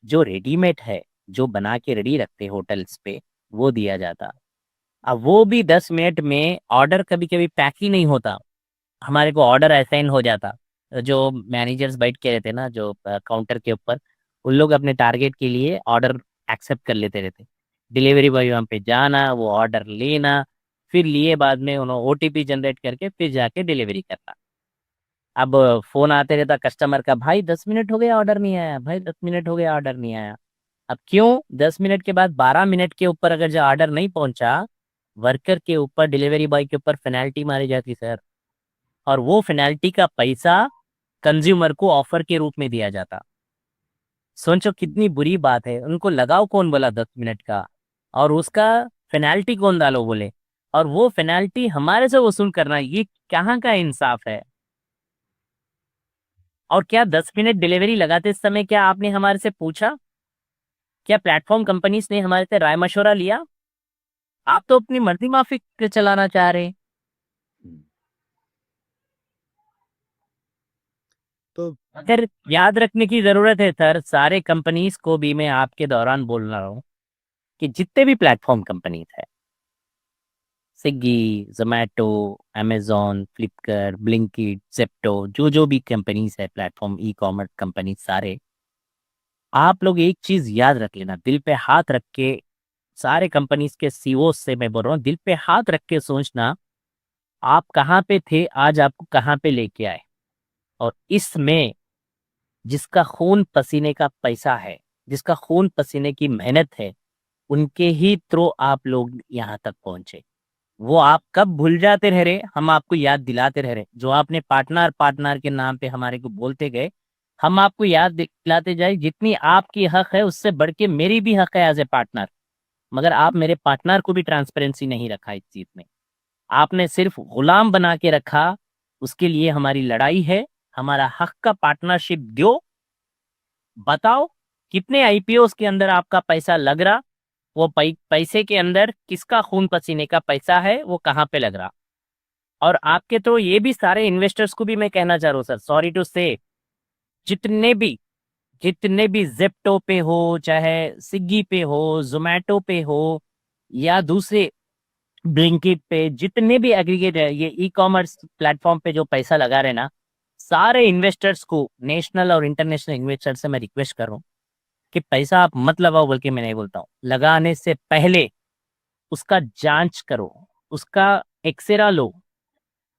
जो रेडीमेड है, जो बना के रेडी रखते होटल्स पे, वो दिया जाता। अब वो भी 10 मिनट में ऑर्डर कभी कभी पैक ही नहीं होता, हमारे को ऑर्डर असाइन हो जाता। जो मैनेजर्स बैठ के रहते ना, जो काउंटर के ऊपर, उन लोग अपने टारगेट के लिए ऑर्डर एक्सेप्ट कर लेते रहते। डिलीवरी बॉय वहाँ पे जाना, वो ऑर्डर लेना, फिर लिए बाद में उन्होंने OTP जनरेट करके फिर जाके डिलीवरी करना। अब फोन आते रहता कस्टमर का, भाई 10 मिनट हो गया ऑर्डर नहीं आया, भाई 10 मिनट हो गया ऑर्डर नहीं आया। अब क्यों 10 मिनट के बाद 12 मिनट के ऊपर अगर जो ऑर्डर नहीं पहुंचा, वर्कर के ऊपर, डिलीवरी बॉय के ऊपर पेनल्टी मारी जाती सर। और वो पेनल्टी का पैसा कंज्यूमर को ऑफर के रूप में दिया जाता। सोचो कितनी बुरी बात है, उनको लगाओ कौन बोला 10 मिनट का, और उसका पेनल्टी कौन डालो बोले, और वो पेनल्टी हमारे से वसूल करना, ये कहाँ का इंसाफ है? और क्या 10 मिनट डिलीवरी लगाते समय क्या आपने हमारे से पूछा? क्या प्लेटफॉर्म कंपनीज ने हमारे से राय मशवरा लिया? आप तो अपनी मर्जी माफिक चलाना चाह रहे हैं। तो सर याद रखने की जरूरत है सर, सारे कंपनीज को भी मैं आपके दौरान बोल रहा हूँ कि जितने भी प्लेटफॉर्म कंपनीज है, Swiggy, Zomato, Amazon, Flipkart, Blinkit, Zepto, जो जो भी कंपनीज है, प्लेटफॉर्म ई कॉमर्स कंपनी सारे, आप लोग एक चीज याद रख लेना, दिल पे हाथ रख के, सारे कंपनीज के सीईओ से मैं बोल रहा हूँ, दिल पे हाथ रख के सोचना, आप कहाँ पे थे, आज आपको कहाँ पे लेके आए। और इसमें जिसका खून पसीने का पैसा है, जिसका खून पसीने की मेहनत है, उनके ही थ्रू आप लोग यहाँ तक पहुंचे। वो आप कब भूल जाते रह रहे, हम आपको याद दिलाते रह रहे, जो आपने पार्टनर पार्टनर के नाम पे हमारे को बोलते गए, हम आपको याद दिलाते जाए, जितनी आपकी हक है उससे बढ़ के मेरी भी हक है एज ए पार्टनर। मगर आप मेरे पार्टनर को भी ट्रांसपेरेंसी नहीं रखा इस चीज में, आपने सिर्फ गुलाम बना के रखा। उसके लिए हमारी लड़ाई है, हमारा हक का पार्टनरशिप दो, बताओ कितने आईपीओस के अंदर आपका पैसा लग रहा, वो पैसे के अंदर किसका खून पसीने का पैसा है, वो कहाँ पे लग रहा। और आपके तो ये भी सारे इन्वेस्टर्स को भी मैं कहना चाह रहा हूँ सर, सॉरी टू से, जितने भी जितने भी जेप्टो पे हो, चाहे स्विगी पे हो, जोमेटो पे हो, या दूसरे ब्लिंकिट पे, जितने भी एग्रीगेट है, ये ई कॉमर्स प्लेटफॉर्म पे जो पैसा लगा रहे ना, सारे इन्वेस्टर्स को, नेशनल और इंटरनेशनल इन्वेस्टर से मैं रिक्वेस्ट कर रहा हूँ कि पैसा आप मत लगाओ, बल्कि मैं नहीं बोलता हूँ, लगाने से पहले उसका जांच करो, उसका एक्सरा लो।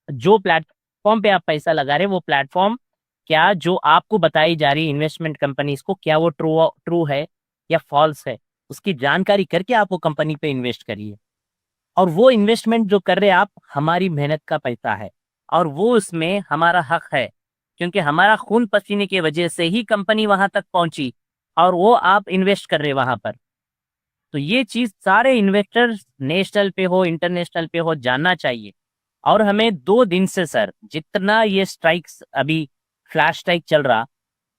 जो प्लेटफॉर्म पे आप पैसा लगा रहे, वो प्लेटफॉर्म क्या जो आपको बताई जा रही इन्वेस्टमेंट कंपनीज को, क्या वो ट्रू ट्रू है या फॉल्स है, उसकी जानकारी करके आप वो कंपनी पे इन्वेस्ट करिए। और वो इन्वेस्टमेंट जो कर रहे हैं आप, हमारी मेहनत का पैसा है, और वो उसमें हमारा हक है, क्योंकि हमारा खून पसीने की वजह से ही कंपनी वहां तक पहुंची, और वो आप इन्वेस्ट कर रहे वहां पर। तो ये चीज सारे इन्वेस्टर्स, नेशनल पे हो इंटरनेशनल पे हो, जानना चाहिए। और हमें 2 दिन से सर, जितना ये स्ट्राइक्स अभी फ्लैश स्ट्राइक चल रहा,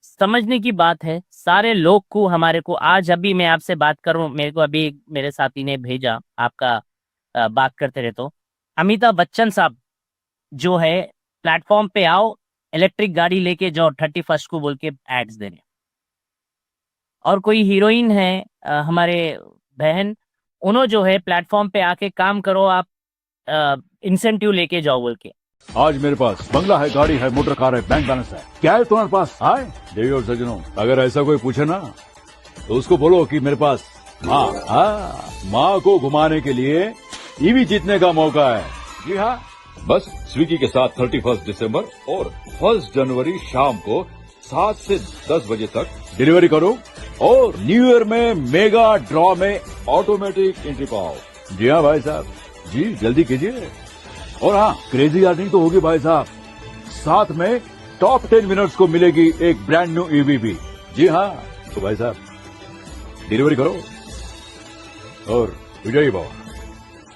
समझने की बात है सारे लोग को, हमारे को आज अभी मैं आपसे बात करूं, मेरे को अभी मेरे साथी ने भेजा आपका, बात करते रहे तो, अमिताभ बच्चन साहब जो है, प्लेटफॉर्म पे आओ, इलेक्ट्रिक गाड़ी लेके जाओ 31 को बोल के एड्स दे रहे हैं। और कोई हीरोइन है, हमारे बहन, उन्होंने जो है प्लेटफॉर्म पे आके काम करो आप, इंसेंटिव लेके जाओ बोल के। आज मेरे पास बंगला है, गाड़ी है, मोटर कार है, बैंक बैलेंस है, क्या है तुम्हारे पास? हाय देवी और सज्जनों, अगर ऐसा कोई पूछे ना तो उसको बोलो कि मेरे पास माँ को घुमाने के लिए ईवी जीतने का मौका है। जी हाँ, बस स्विगी के साथ 31 दिसंबर और 1 जनवरी शाम को 7 से 10 बजे तक डिलीवरी करो और न्यू ईयर में मेगा ड्रॉ में ऑटोमेटिक एंट्री पाओ। जी हाँ भाई साहब, जी जल्दी कीजिए। और हाँ, क्रेजी अर्निंग तो होगी भाई साहब, साथ में टॉप 10 विनर्स को मिलेगी एक ब्रांड न्यू ईवी भी। जी हाँ, तो भाई साहब डिलीवरी करो और विजयी भव।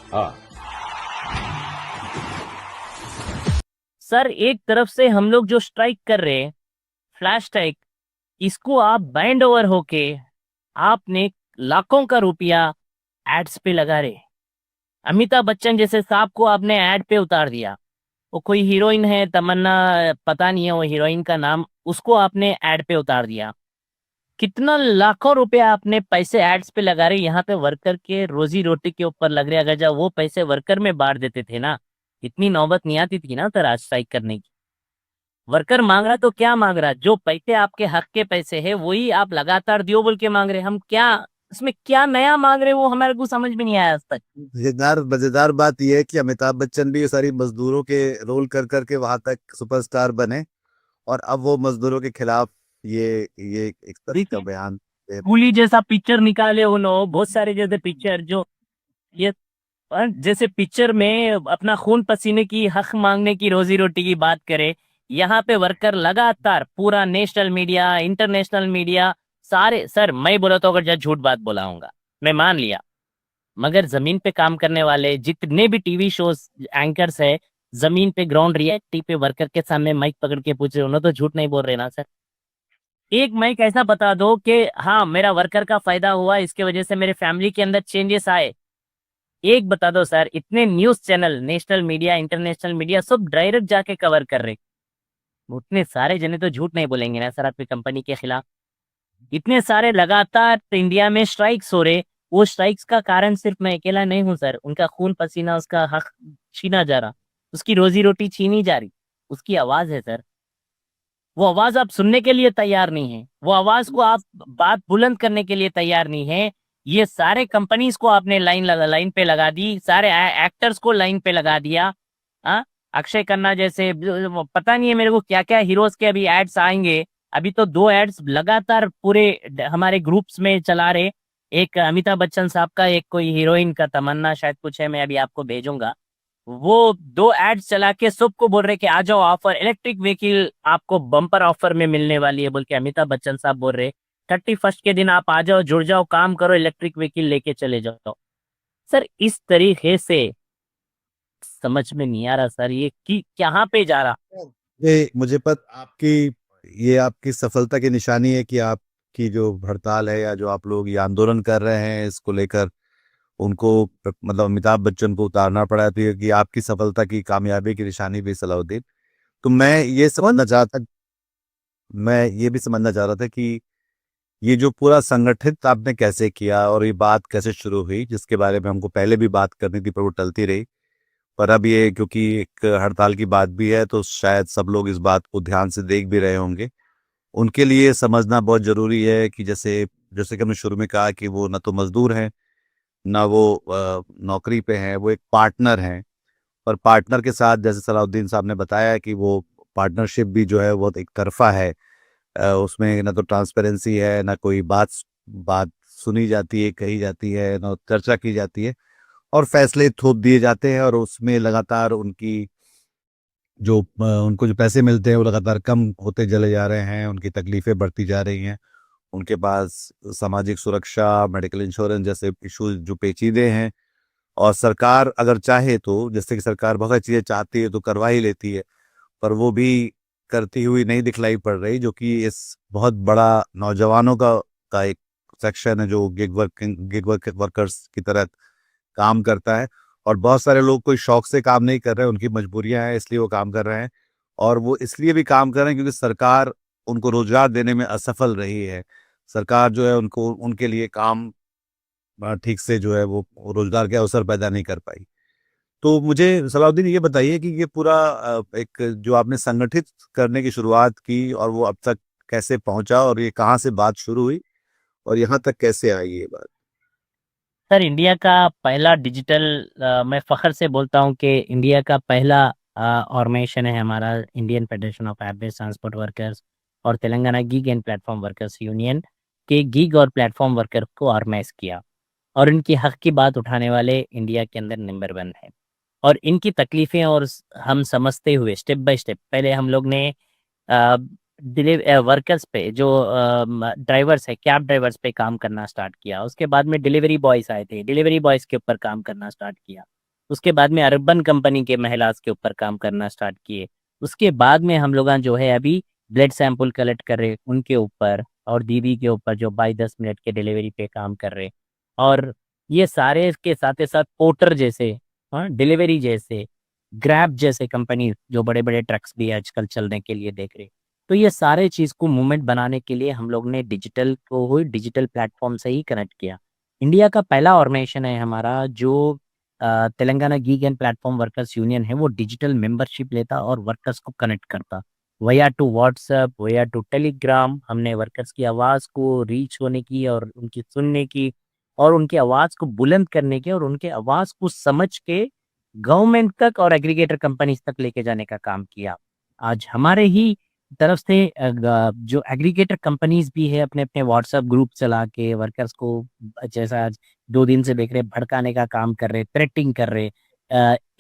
हाँ सर, एक तरफ से हम लोग जो स्ट्राइक कर रहे हैं, फ्लैश स्ट्राइक, इसको आप बैंड ओवर होके आपने लाखों का रुपया एड्स पे लगा रहे। अमिताभ बच्चन जैसे साहब को आपने एड पे उतार दिया, वो कोई हीरोइन है, तमन्ना, पता नहीं है वो हीरोइन का नाम, उसको आपने एड पे उतार दिया। कितना लाखों रुपए आपने पैसे एड्स पे लगा रहे, यहाँ पे वर्कर के रोजी रोटी के ऊपर लग रहे। अगर जब वो पैसे वर्कर में बांट देते थे ना, इतनी नौबत नहीं आती थी ना सर आज स्ट्राइक करने की। वर्कर मांग रहा तो क्या मांग रहा, जो पैसे आपके हक के पैसे है वही आप लगातार दियो बोल के मांग रहे। हम क्या, इसमें क्या नया मांग रहे, वो हमारे को समझ में नहीं आया आज तक। मजेदार बात यह है कि अमिताभ बच्चन भी ये सारी मजदूरों के रोल कर करके वहां तक सुपरस्टार बने, और अब वो मजदूरों के खिलाफ ये एक तरह का बयान दे। कूली जैसा पिक्चर निकाले उन्होंने, बहुत सारे जैसे पिक्चर जो ये, जैसे पिक्चर में अपना खून पसीने की हक मांगने की, रोजी रोटी की बात करे, यहाँ पे वर्कर लगातार, पूरा नेशनल मीडिया, इंटरनेशनल मीडिया, सारे, सर मैं बोला तो अगर जब झूठ बात बोला हूँगा मैं मान लिया, मगर जमीन पे काम करने वाले जितने भी टीवी शोज एंकर्स है, जमीन पे ग्राउंड रियलिटी पे वर्कर के सामने माइक पकड़ के पूछ रहे हो, उन्होंने तो झूठ नहीं बोल रहे ना सर। एक माइक ऐसा बता दो कि हाँ मेरा वर्कर का फायदा हुआ, इसके वजह से मेरे फैमिली के अंदर चेंजेस आए, एक बता दो सर। इतने news channel, national media, international media, सब डायरेक्ट जाके कवर कर रहे, उतने सारे जने तो झूठ नहीं बोलेंगे ना सर आपकी कंपनी के खिलाफ। इतने सारे लगातार इंडिया में स्ट्राइक्स हो रहे, वो स्ट्राइक्स का कारण सिर्फ मैं अकेला नहीं हूँ सर। उनका खून पसीना, उसका हक छीना जा रहा, उसकी रोजी रोटी छीनी जा रही, उसकी आवाज है सर। वो आवाज आप सुनने के लिए तैयार नहीं है, वो आवाज को आप बात बुलंद करने के लिए तैयार नहीं है। ये सारे कंपनीज को आपने लाइन पे लगा दी, सारे एक्टर्स को लाइन पे लगा दिया। हाँ, अक्षय खन्ना जैसे पता नहीं है मेरे को क्या क्या हीरोज के अभी एड्स आएंगे। अभी तो 2 एड्स लगातार पूरे हमारे ग्रुप्स में चला रहे। एक अमिताभ बच्चन साहब का, एक कोई हीरोइन का, तमन्ना शायद कुछ है, मैं अभी आपको भेजूंगा। वो 2 एड्स चला के सबको बोल रहे कि आ जाओ, ऑफर इलेक्ट्रिक व्हीकल आपको बम्पर ऑफर में मिलने वाली है बोल के अमिताभ बच्चन साहब बोल रहे। 31 के दिन आप आ जाओ, जुड़ जाओ, काम करो, इलेक्ट्रिक व्हीकल लेके चले जाओ। सर इस तरीके से समझ में नहीं आ रहा सर, ये कि कहाँ पे जा रहा। ये मुझे पता आपकी, ये आपकी सफलता की निशानी है कि आपकी जो हड़ताल है या जो आप लोग ये आंदोलन कर रहे हैं इसको लेकर उनको मतलब अमिताभ बच्चन को उतारना पड़ा, तो ये कि आपकी सफलता की कामयाबी की निशानी भी सलाउद्दीन। तो मैं ये भी समझना चाह रहा था कि ये जो पूरा संगठित आपने कैसे किया और ये बात कैसे शुरू हुई, जिसके बारे में हमको पहले भी बात करनी थी पर वो टलती रही। पर अब ये क्योंकि एक हड़ताल की बात भी है तो शायद सब लोग इस बात को ध्यान से देख भी रहे होंगे। उनके लिए समझना बहुत जरूरी है कि जैसे जैसे कि हमने शुरू में कहा कि वो ना तो मजदूर हैं, ना वो नौकरी पे हैं, वो एक पार्टनर हैं। और पार्टनर के साथ जैसे सलाउद्दीन साहब ने बताया कि वो पार्टनरशिप भी जो है वो एक तरफा है। उसमें ना तो ट्रांसपेरेंसी है, ना कोई बात बात सुनी जाती है, कही जाती है, ना चर्चा की जाती है, और फैसले थोप दिए जाते हैं। और उसमें लगातार उनको जो पैसे मिलते हैं वो लगातार कम होते चले जा रहे हैं, उनकी तकलीफें बढ़ती जा रही हैं। उनके पास सामाजिक सुरक्षा, मेडिकल इंश्योरेंस जैसे इश्यूज जो पेचीदे हैं। और सरकार अगर चाहे तो, जैसे कि सरकार बहुत चीज़ें चाहती है तो करवा ही लेती है, पर वो भी करती हुई नहीं दिखलाई पड़ रही, जो कि इस बहुत बड़ा नौजवानों का एक सेक्शन है जो गिग वर्कर्स की तरह काम करता है। और बहुत सारे लोग कोई शौक से काम नहीं कर रहे हैं, उनकी मजबूरियां हैं इसलिए वो काम कर रहे हैं। और वो इसलिए भी काम कर रहे हैं क्योंकि सरकार उनको रोजगार देने में असफल रही है। सरकार जो है उनको उनके लिए काम ठीक से जो है वो रोजगार के अवसर पैदा नहीं कर पाई। तो मुझे सलाउद्दीन ये बताइए कि ये पूरा एक जो आपने संगठित करने की शुरुआत की और वो अब तक कैसे पहुंचा, और ये कहाँ से बात शुरू हुई और यहाँ तक कैसे आई ये बात। सर इंडिया का पहला डिजिटल, मैं फख्र से बोलता हूँ कि इंडिया का पहला ऑर्गेनाइजेशन है हमारा Indian federation of app based transport workers और Telangana gig and platform workers union के गीग और प्लेटफॉर्म वर्कर को ऑर्गेनाइज किया। और इनकी हक की बात उठाने वाले इंडिया के अंदर नंबर 1 है। और इनकी तकलीफें और हम समझते हुए स्टेप बाय स्टेप पहले हम लोग ने वर्कर्स पे, जो ड्राइवर्स है, कैब ड्राइवर्स पे काम करना स्टार्ट किया। उसके बाद में डिलीवरी बॉयज आए थे, डिलीवरी बॉयज के ऊपर काम करना स्टार्ट किया। उसके बाद में अर्बन कंपनी के महिलाज के ऊपर काम करना स्टार्ट किए। उसके बाद में हम लोग जो है अभी ब्लड सैंपल कलेक्ट कर रहे उनके ऊपर, और दीदी के ऊपर जो 22-10 मिनट के डिलीवरी पे काम कर रहे। और ये सारे के साथ साथ पोर्टर जैसे, हाँ, डिलीवरी जैसे, ग्रैब जैसे कंपनी, जो बड़े बड़े ट्रक्स भी आजकल चलने के लिए देख रहे। तो ये सारे चीज को मूवमेंट बनाने के लिए हम लोग ने डिजिटल को हुई डिजिटल प्लेटफॉर्म से ही कनेक्ट किया। इंडिया का पहला ऑर्गेनाइजेशन है हमारा जो Telangana gig and platform workers union है, वो डिजिटल मेंबरशिप लेता और वर्कर्स को कनेक्ट करता वया टू व्हाट्सएप, वया टू टेलीग्राम। हमने वर्कर्स की आवाज़ को रीच होने की और उनकी सुनने की और उनकी आवाज़ को बुलंद करने की और उनके आवाज़ को समझ के गवर्नमेंट तक और एग्रीगेटर कंपनीज तक लेके जाने का काम किया। आज हमारे ही तरफ से जो एग्रीगेटर कंपनीज भी है अपने अपने व्हाट्सएप ग्रुप चला के वर्कर्स को, जैसा आज 2 दिन से देख रहे, भड़काने का काम कर रहे, थ्रेटिंग कर रहे।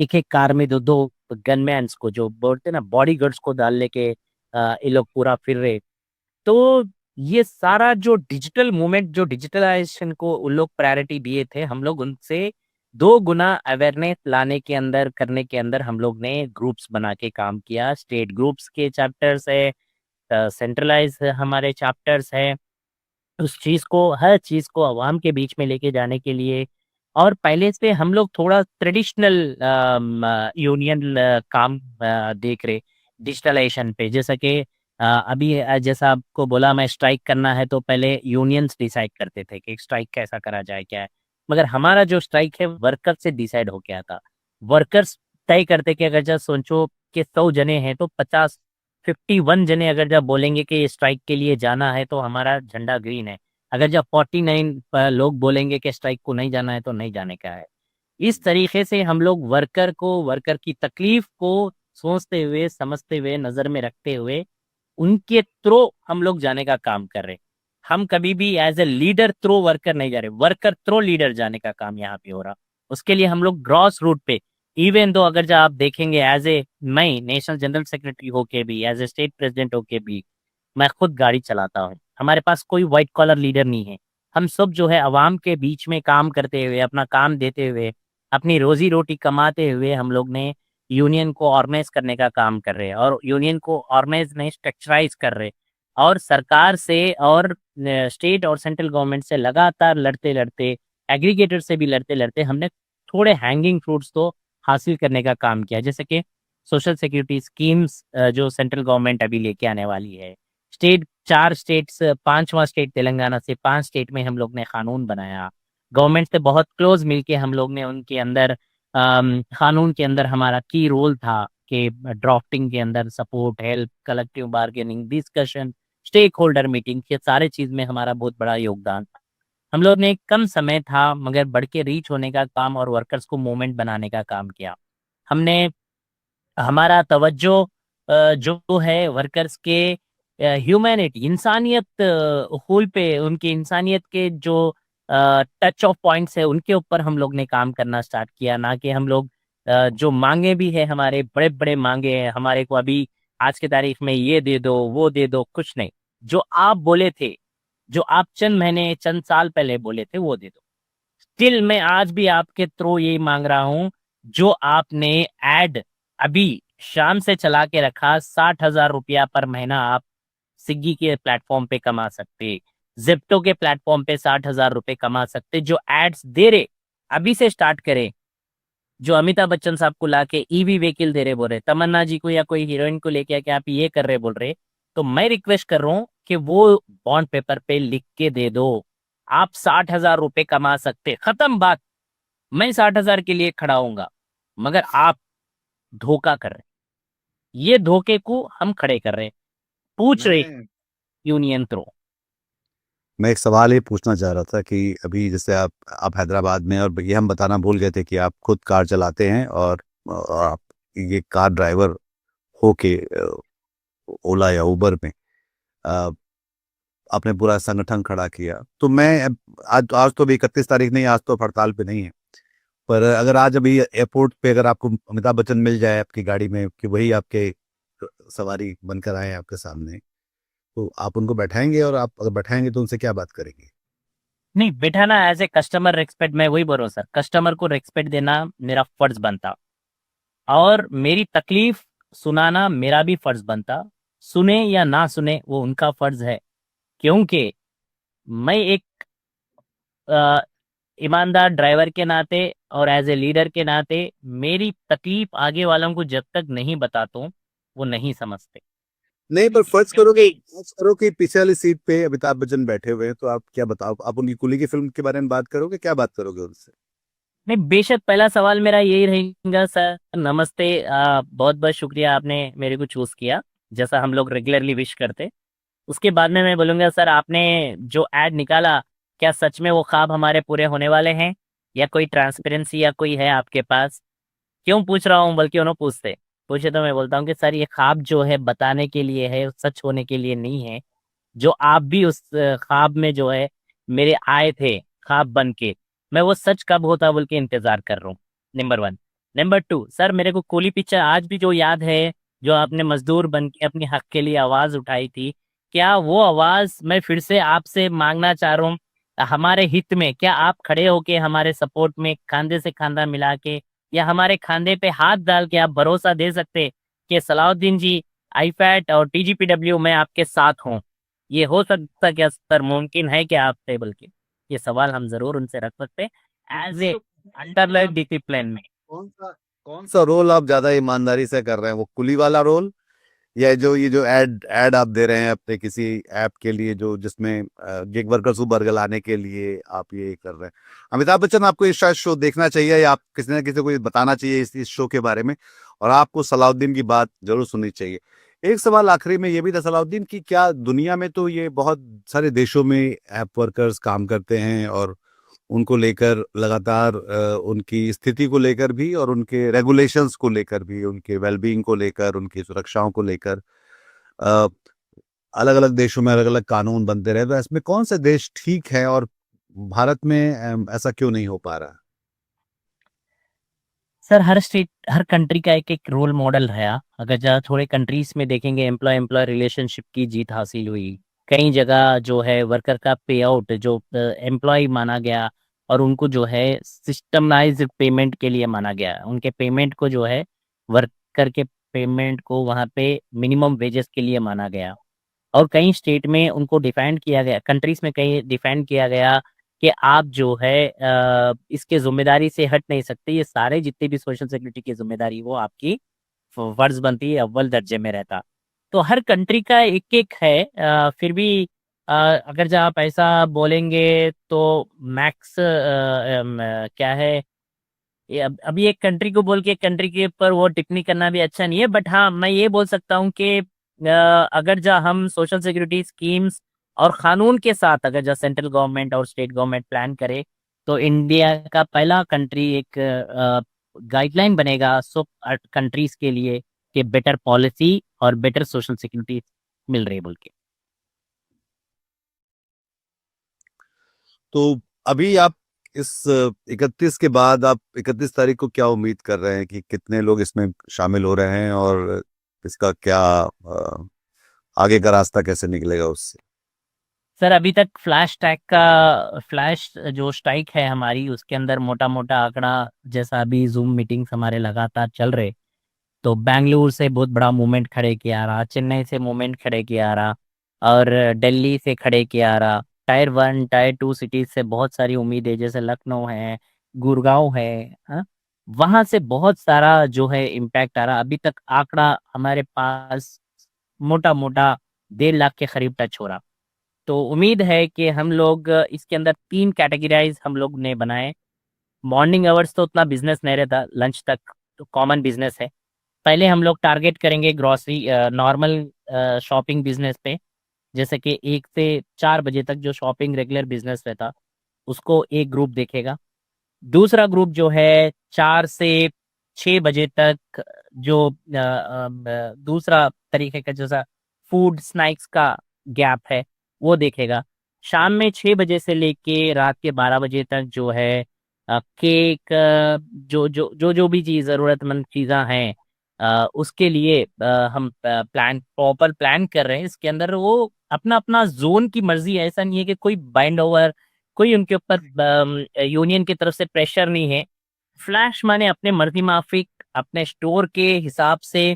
एक एक कार में 2-2 गनमैन्स को, जो बोलते ना बॉडी गार्ड्स को डाल लेके ये लोग पूरा फिर रहे। तो ये सारा जो डिजिटल मूवमेंट, जो डिजिटलाइजेशन को उन लोग प्रायोरिटी दिए थे, हम लोग उनसे 2 गुना अवेयरनेस लाने के अंदर, करने के अंदर हम लोग ने ग्रुप्स बना के काम किया। स्टेट ग्रुप्स के चैप्टर्स है, सेंट्रलाइज हमारे चैप्टर्स है। उस चीज को, हर चीज को आवाम के बीच में लेके जाने के लिए। और पहले से हम लोग थोड़ा ट्रेडिशनल यूनियन काम देख रहे। डिजिटलाइजेशन पे। जैसा कि अभी जैसा आपको बोला, मैं स्ट्राइक करना है तो पहले यूनियंस डिसाइड करते थे कि स्ट्राइक कैसा करा जाए, क्या है। मगर हमारा जो स्ट्राइक है वर्कर से डिसाइड हो गया था। वर्कर्स तय करते कि अगर जब सोचो कि 100 जने हैं तो 51 जने अगर जब बोलेंगे कि स्ट्राइक के लिए जाना है तो हमारा झंडा ग्रीन है। अगर जब 49 लोग बोलेंगे कि स्ट्राइक को नहीं जाना है तो नहीं जाने का है। इस तरीके से हम लोग वर्कर की तकलीफ को सोचते हुए, समझते हुए, नजर में रखते हुए उनके थ्रो हम लोग जाने का काम कर रहे। हम कभी भी as a leader throw worker नहीं जा रहे, वर्कर थ्रो लीडर जाने का काम यहाँ पे हो रहा। उसके लिए हम लोग ग्रॉस रूट पे, इवन दो अगर जब आप देखेंगे एज ए मैं नेशनल जनरल सेक्रेटरी होके भी, एज ए स्टेट प्रेसिडेंट होके भी, मैं खुद गाड़ी चलाता हूँ। हमारे पास कोई व्हाइट कॉलर लीडर नहीं है। हम सब जो है अवाम के बीच में काम करते हुए, अपना काम देते हुए, अपनी रोजी रोटी कमाते हुए हम लोग ने यूनियन को ऑर्गेनाइज करने का काम कर रहे हैं, और यूनियन को ऑर्गेनाइज नहीं, स्ट्रक्चराइज कर रहे हैं। और सरकार से और स्टेट और सेंट्रल गवर्नमेंट से लगातार लड़ते लड़ते, एग्रीगेटर से भी लड़ते लड़ते हमने थोड़े हैंगिंग फ्रूट्स तो हासिल करने का काम किया। जैसे कि सोशल सिक्योरिटी स्कीम्स जो सेंट्रल गवर्नमेंट अभी लेके आने वाली है। स्टेट, 4 स्टेट्स, पांचवा स्टेट तेलंगाना से, 5 स्टेट में हम लोग ने कानून बनाया। गवर्नमेंट से बहुत क्लोज मिलके हम लोग ने उनके अंदर कानून के अंदर हमारा की रोल था कि ड्राफ्टिंग के अंदर support, help, collective bargaining, discussion, stakeholder meeting, ये सारे चीज में हमारा बहुत बड़ा योगदान था। हम लोग ने कम समय था मगर बढ़ के रीच होने का काम और वर्कर्स को मूवमेंट बनाने का काम किया हमने। हमारा तवज्जो जो है वर्कर्स के ह्यूमैनिटी, इंसानियत, हुल पे, उनकी इंसानियत के जो टच ऑफ पॉइंट्स है उनके ऊपर हम लोग ने काम करना स्टार्ट किया। ना कि हम लोग जो मांगे भी है, हमारे बड़े बड़े मांगे हैं हमारे को अभी आज की तारीख में, ये दे दो वो दे दो, कुछ नहीं। जो आप बोले थे, जो आप चंद महीने चंद साल पहले बोले थे वो दे दो। स्टिल मैं आज भी आपके थ्रू यही मांग रहा हूं। जो आपने एड अभी शाम से चला के रखा, 60,000 रुपया पर महीना आप स्विग्गी के प्लेटफॉर्म पे कमा सकते, जिप्टो के प्लेटफॉर्म पे 60,000 रुपए कमा सकते। जो एड्स दे रहे, अभी से स्टार्ट करें। जो अमिताभ बच्चन साहब को लाके ईवी व्हीकल दे रहे बोल रहे, तमन्ना जी को या कोई हीरोइन को लेके आके आप ये कर रहे बोल रहे, तो मैं रिक्वेस्ट कर रहा हूँ कि वो बॉन्ड पेपर पे लिख के दे दो। आप 60,000 रुपए कमा सकते, खत्म बात। मैं 60,000 के लिए खड़ा होऊंगा, मगर आप धोखा कर रहे हैं। ये धोखे को हम खड़े कर रहे हैं, पूछ रहे मैं यूनियन थ्रो। मैं एक सवाल ये पूछना चाह रहा था कि अभी जैसे आप हैदराबाद में, और ये हम बताना भूल गए थे कि आप खुद कार चलाते हैं, और आप ये कार ड्राइवर हो के ओला या उबर में अ, आपने पूरा संगठन खड़ा किया। तो मैं आज आज तो अभी 31 तारीख नहीं, आज तो हड़ताल पे नहीं है, पर अगर आज अभी एयरपोर्ट पे अगर आपको अमिताभ बच्चन मिल जाए आपकी गाड़ी में कि वही आपके सवारी बनकर आए आपके सामने, तो आप उनको बैठाएंगे? और आप अगर बैठाएंगे तो उनसे क्या बात करेंगे? नहीं बैठाना, एज ए कस्टमर रिस्पेक्ट, मैं वही बोल रहा हूँ सर, कस्टमर को रिस्पेक्ट देना मेरा फर्ज बनता, और मेरी तकलीफ सुनाना मेरा भी फर्ज बनता। सुने या ना सुने वो उनका फर्ज है, क्योंकि मैं एक अ, ईमानदार ड्राइवर के नाते और एज ए लीडर के नाते मेरी तकलीफ आगे वालों को जब तक नहीं बताता हूं वो नहीं समझते। नहीं, पर फर्ज करो कि पीछे वाली सीट पे अमिताभ बच्चन बैठे हुए हैं, तो आप क्या बताओ, आप उनकी कुली की फिल्म के बारे में बात करोगे? क्या बात करोगे उनसे? नहीं, बेशक पहला सवाल मेरा यही रहेगा सर, नमस्ते, बहुत बहुत शुक्रिया आपने मेरे को चूज किया, जैसा हम लोग रेगुलरली विश करते। उसके बाद में मैं बोलूंगा सर, आपने जो एड निकाला, क्या सच में वो ख्वाब हमारे पूरे होने वाले हैं, या कोई ट्रांसपेरेंसी या कोई है आपके पास? क्यों पूछ रहा हूँ, बल्कि उन्होंने पूछे तो मैं बोलता हूँ कि सर ये ख्वाब जो है बताने के लिए है, सच होने के लिए नहीं है। जो आप भी उस ख्वाब में जो है मेरे आए थे ख्वाब बन के, मैं वो सच कब होता बोल के इंतजार कर रहा हूँ। नंबर 1। नंबर 2 सर, मेरे को कोली पिक्चर आज भी जो याद है, जो आपने मजदूर बन के अपने हक के लिए आवाज उठाई थी, क्या वो आवाज मैं फिर से आपसे मांगना चाह रहा हूँ? हमारे हित में क्या आप खड़े होके हमारे सपोर्ट में खांधे से खांधा मिला के, या हमारे खांधे पे हाथ डाल के आप भरोसा दे सकते कि सलाउद्दीन जी, आईफैट और टीजीपीडब्ल्यू में आपके साथ हूँ? ये हो सकता क्या सर, मुमकिन है क्या आपसे? बल्कि ये सवाल हम जरूर उनसे रख सकते हैं एज ए अंडरलाइन डिसिप्लिन में। कौन सा रोल आप ज्यादा ईमानदारी से कर रहे हैं, वो कुली वाला रोल ये जो ऐड आप दे रहे हैं अपने किसी ऐप के लिए, जो जिसमें गिग वर्कर्स को बरगलाने के लिए आप ये कर रहे हैं। अमिताभ बच्चन, आपको ये शायद शो देखना चाहिए, या आप किसी न किसी को बताना चाहिए इस शो के बारे में, और आपको सलाउद्दीन की बात जरूर सुननी चाहिए। एक सवाल आखिरी में ये भी था सलाउद्दीन, कि क्या दुनिया में तो ये बहुत सारे देशों में ऐप वर्कर्स काम करते हैं, और उनको लेकर लगातार उनकी स्थिति को लेकर भी, और उनके रेगुलेशंस को लेकर भी, उनके वेलबींग को लेकर, उनकी सुरक्षाओं को लेकर अलग अलग देशों में अलग अलग कानून बनते रहे, तो इसमें कौन से देश ठीक है, और भारत में ऐसा क्यों नहीं हो पा रहा? सर हर स्टेट हर कंट्री का एक एक रोल मॉडल है। अगर जहाँ थोड़े कंट्रीज में देखेंगे एम्प्लॉय एम्प्लॉय रिलेशनशिप की जीत हासिल हुई। कई जगह जो है वर्कर का पे आउट जो एम्प्लॉय माना गया और उनको जो है सिस्टमाइज्ड पेमेंट के लिए माना गया। उनके पेमेंट को जो है वर्कर के पेमेंट को वहाँ पे मिनिमम वेजेस के लिए माना गया। और कई स्टेट में उनको डिफाइन किया गया, कंट्रीज में कहीं डिफाइन किया गया कि आप जो है इसके जिम्मेदारी से हट नहीं सकते। ये सारे जितने भी सोशल सिक्योरिटी की जिम्मेदारी वो आपकी फर्ज बनती है, अव्वल दर्जे में रहता। तो हर कंट्री का एक एक है। फिर भी अगर जब आप ऐसा बोलेंगे तो मैक्स क्या है, ये अभी एक कंट्री को बोल के एक कंट्री के ऊपर वो टिप्पणी करना भी अच्छा नहीं है। बट हाँ मैं ये बोल सकता हूँ कि अगर जा हम सोशल सिक्योरिटी स्कीम्स और कानून के साथ अगर जा सेंट्रल गवर्नमेंट और स्टेट गवर्नमेंट प्लान करे तो इंडिया का पहला कंट्री एक गाइडलाइन बनेगा सब कंट्रीज के लिए कि बेटर पॉलिसी और बेटर सोशल सिक्योरिटी मिल रही है बोल के। तो अभी आप इस 31 के बाद, आप 31 तारीख को क्या उम्मीद कर रहे हैं कि कितने लोग इसमें शामिल हो रहे हैं, और इसका क्या आगे का रास्ता कैसे निकलेगा उससे? सर अभी तक फ्लैश जो स्ट्राइक है हमारी उसके अंदर मोटा मोटा आंकड़ा, जैसा अभी जूम मीटिंग्स हमारे लगातार चल रहे, तो बेंगलुरु से बहुत बड़ा मूवमेंट खड़े किया रहा, चेन्नई से मूवमेंट खड़े किया रहा और दिल्ली से खड़े किया रहा। टायर 1 टायर 2 सिटीज से बहुत सारी उम्मीद है, जैसे लखनऊ है, गुड़गांव है। हाँ, वहां से बहुत सारा जो है इम्पैक्ट आ रहा। अभी तक आंकड़ा हमारे पास मोटा मोटा 1.5 लाख के करीब टच हो रहा। तो उम्मीद है कि हम लोग इसके अंदर 3 कैटेगराइज हम लोग ने बनाए। मॉर्निंग आवर्स तो उतना बिजनेस नहीं रहता, लंच तक तो कॉमन बिजनेस है। पहले हम लोग टारगेट करेंगे ग्रोसरी नॉर्मल शॉपिंग बिजनेस पे, जैसे कि 1 से 4 बजे तक जो शॉपिंग रेगुलर बिजनेस रहता उसको एक ग्रुप देखेगा। दूसरा ग्रुप जो है 4 से 6 बजे तक जो दूसरा तरीके का जैसा फूड स्नैक्स का गैप है वो देखेगा। शाम में 6 बजे से लेके रात के 12 बजे तक जो है केक, जो भी चीज जरूरतमंद चीज़ा हैं उसके लिए हम प्रॉपर प्लान कर रहे हैं। इसके अंदर वो अपना अपना जोन की मर्जी है, ऐसा नहीं है कि कोई बाइंड ओवर, कोई उनके ऊपर यूनियन की तरफ से प्रेशर नहीं है। फ्लैश माने अपने मर्जी माफिक अपने स्टोर के हिसाब से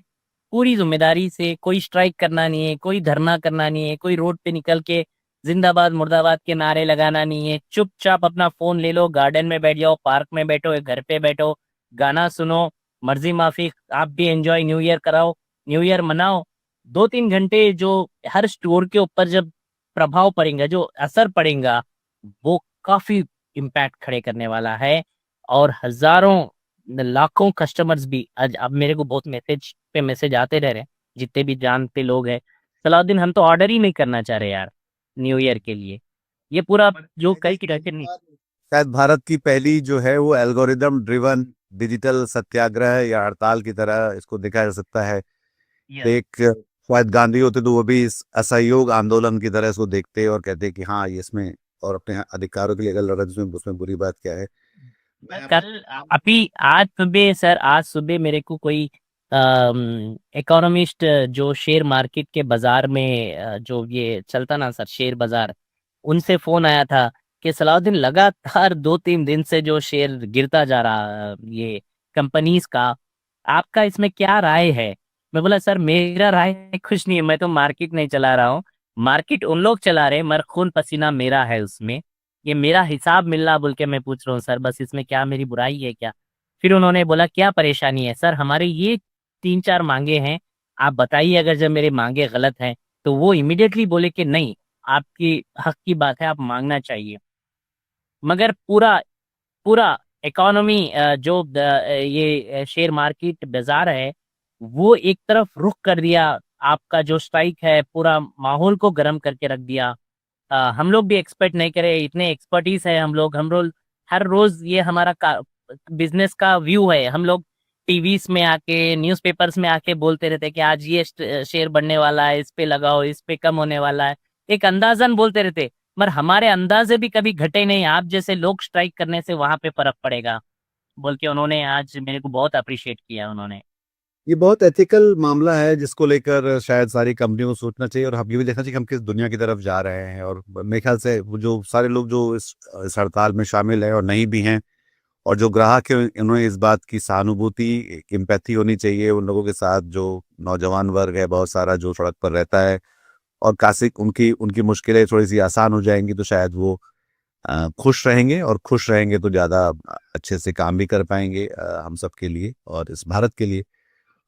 पूरी जिम्मेदारी से, कोई स्ट्राइक करना नहीं है, कोई धरना करना नहीं है, कोई रोड पे निकल के जिंदाबाद मुर्दाबाद के नारे लगाना नहीं है। चुपचाप अपना फोन ले लो, गार्डन में बैठ जाओ, पार्क में बैठो या घर पे बैठो, गाना सुनो, मर्जी माफिक आप भी एंजॉय न्यू ईयर कराओ, न्यू ईयर मनाओ। 2-3 घंटे जो हर स्टोर के ऊपर जब प्रभाव पड़ेगा, जो असर पड़ेगा, वो काफी इम्पैक्ट खड़े करने वाला है। और हजारों लाखों कस्टमर्स भी आज अब मेरे को बहुत मैसेज पे मैसेज आते रह रहे हैं, जितने भी जानते लोग हैं, सलाउद्दीन हम तो ऑर्डर ही नहीं करना चाह रहे यार न्यू ईयर के लिए। ये पूरा जो कल की रैकेट नहीं। शायद भारत की पहली जो है वो एल्गोरिदम ड्रिवन डिजिटल सत्याग्रह या हड़ताल की तरह इसको देखा जा सकता है। यस। एक शायद गांधी होते तो वो भी इस असहयोग आंदोलन की तरह इसको देखते और कहते कि हाँ ये इसमें, और अपने अधिकारों के लिए अगर लड़ा जिसमें उसमें बुरी बात क्या है। कल अभी आज सुबह मेरे को कोई इकोनॉमिस्ट जो शेयर मार्केट के बाजार में जो ये चलता ना सर शेयर बाजार, उनसे फोन आया था कि सलाउद्दीन लगातार 2-3 दिन से जो शेयर गिरता जा रहा ये कंपनीज का, आपका इसमें क्या राय है? मैं बोला सर मेरा राय कुछ नहीं है, मैं तो मार्केट नहीं चला रहा हूँ, मार्केट उन लोग चला रहे हैं, मगर खून पसीना मेरा है उसमें, ये मेरा हिसाब मिल रहा बोल के मैं पूछ रहा हूँ सर, बस इसमें क्या मेरी बुराई है क्या? फिर उन्होंने बोला क्या परेशानी है सर, हमारे ये 3-4 मांगे हैं, आप बताइए अगर जब मेरी मांगे गलत हैं, तो वो इमिडिएटली बोले कि नहीं, आपकी हक की बात है, आप मांगना चाहिए। मगर पूरा पूरा इकोनॉमी जो ये शेयर मार्केट बाजार है, वो एक तरफ रुख कर दिया। आपका जो स्ट्राइक है पूरा माहौल को गर्म करके रख दिया। हम लोग भी एक्सपेक्ट नहीं करे, इतने एक्सपर्टीज है हम लोग हर रोज ये हमारा बिजनेस का व्यू है। हम लोग टीवीज में आके न्यूज़पेपर्स में आके बोलते रहते हैं कि आज ये शेयर बढ़ने वाला है, इस पे लगाओ, इस पे कम होने वाला है, एक अंदाजन बोलते रहते। मगर हमारे अंदाजे भी कभी घटे नहीं, आप जैसे लोग स्ट्राइक करने से वहां पे फर्क पड़ेगा बोल के उन्होंने आज मेरे को बहुत अप्रिशिएट किया उन्होंने। ये बहुत एथिकल मामला है जिसको लेकर शायद सारी कंपनियों को सोचना चाहिए और हम ये भी देखना चाहिए कि हम किस दुनिया की तरफ जा रहे हैं। और मेरे ख्याल से वो जो सारे लोग जो इस हड़ताल में शामिल हैं और नहीं भी हैं, और जो ग्राहक है, उन्हें इस बात की सहानुभूति, एम्पैथी होनी चाहिए उन लोगों के साथ जो नौजवान वर्ग है बहुत सारा जो सड़क पर रहता है। और काशी उनकी उनकी मुश्किलें थोड़ी सी आसान हो जाएंगी तो शायद वो खुश रहेंगे, और खुश रहेंगे तो ज़्यादा अच्छे से काम भी कर पाएंगे हम सब के लिए और इस भारत के लिए।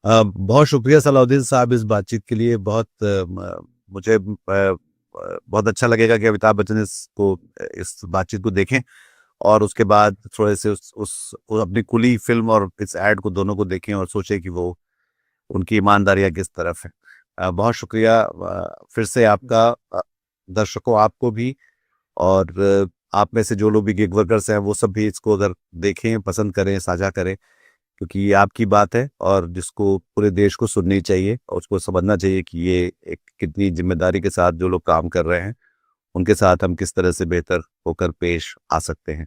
बहुत शुक्रिया सलाउद्दीन साहब इस बातचीत के लिए। बहुत मुझे बहुत अच्छा लगेगा कि अमिताभ बच्चन इस बातचीत को देखें और उसके बाद थोड़े से उस अपनी कुली फिल्म और इस ऐड को दोनों को देखें और सोचें कि वो उनकी ईमानदारियां किस तरफ है। बहुत शुक्रिया फिर से आपका, दर्शकों आपको भी। और आप में से जो लोग भी गिग वर्कर्स हैं वो सब भी इसको अगर देखें, पसंद करें, साझा करें, क्योंकि ये आपकी बात है और जिसको पूरे देश को सुननी चाहिए और उसको समझना चाहिए कि ये एक कितनी जिम्मेदारी के साथ जो लोग काम कर रहे हैं उनके साथ हम किस तरह से बेहतर होकर पेश आ सकते हैं।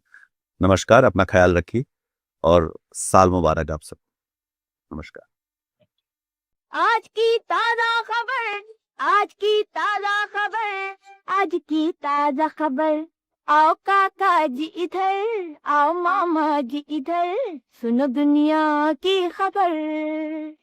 नमस्कार, अपना ख्याल रखिए और साल मुबारक आप सब। नमस्कार। आज की ताजा खबर, आज की ताजा खबर, आज की ताजा खबर। आओ काका जी इधर, आओ मामा जी इधर, सुनो दुनिया की खबर।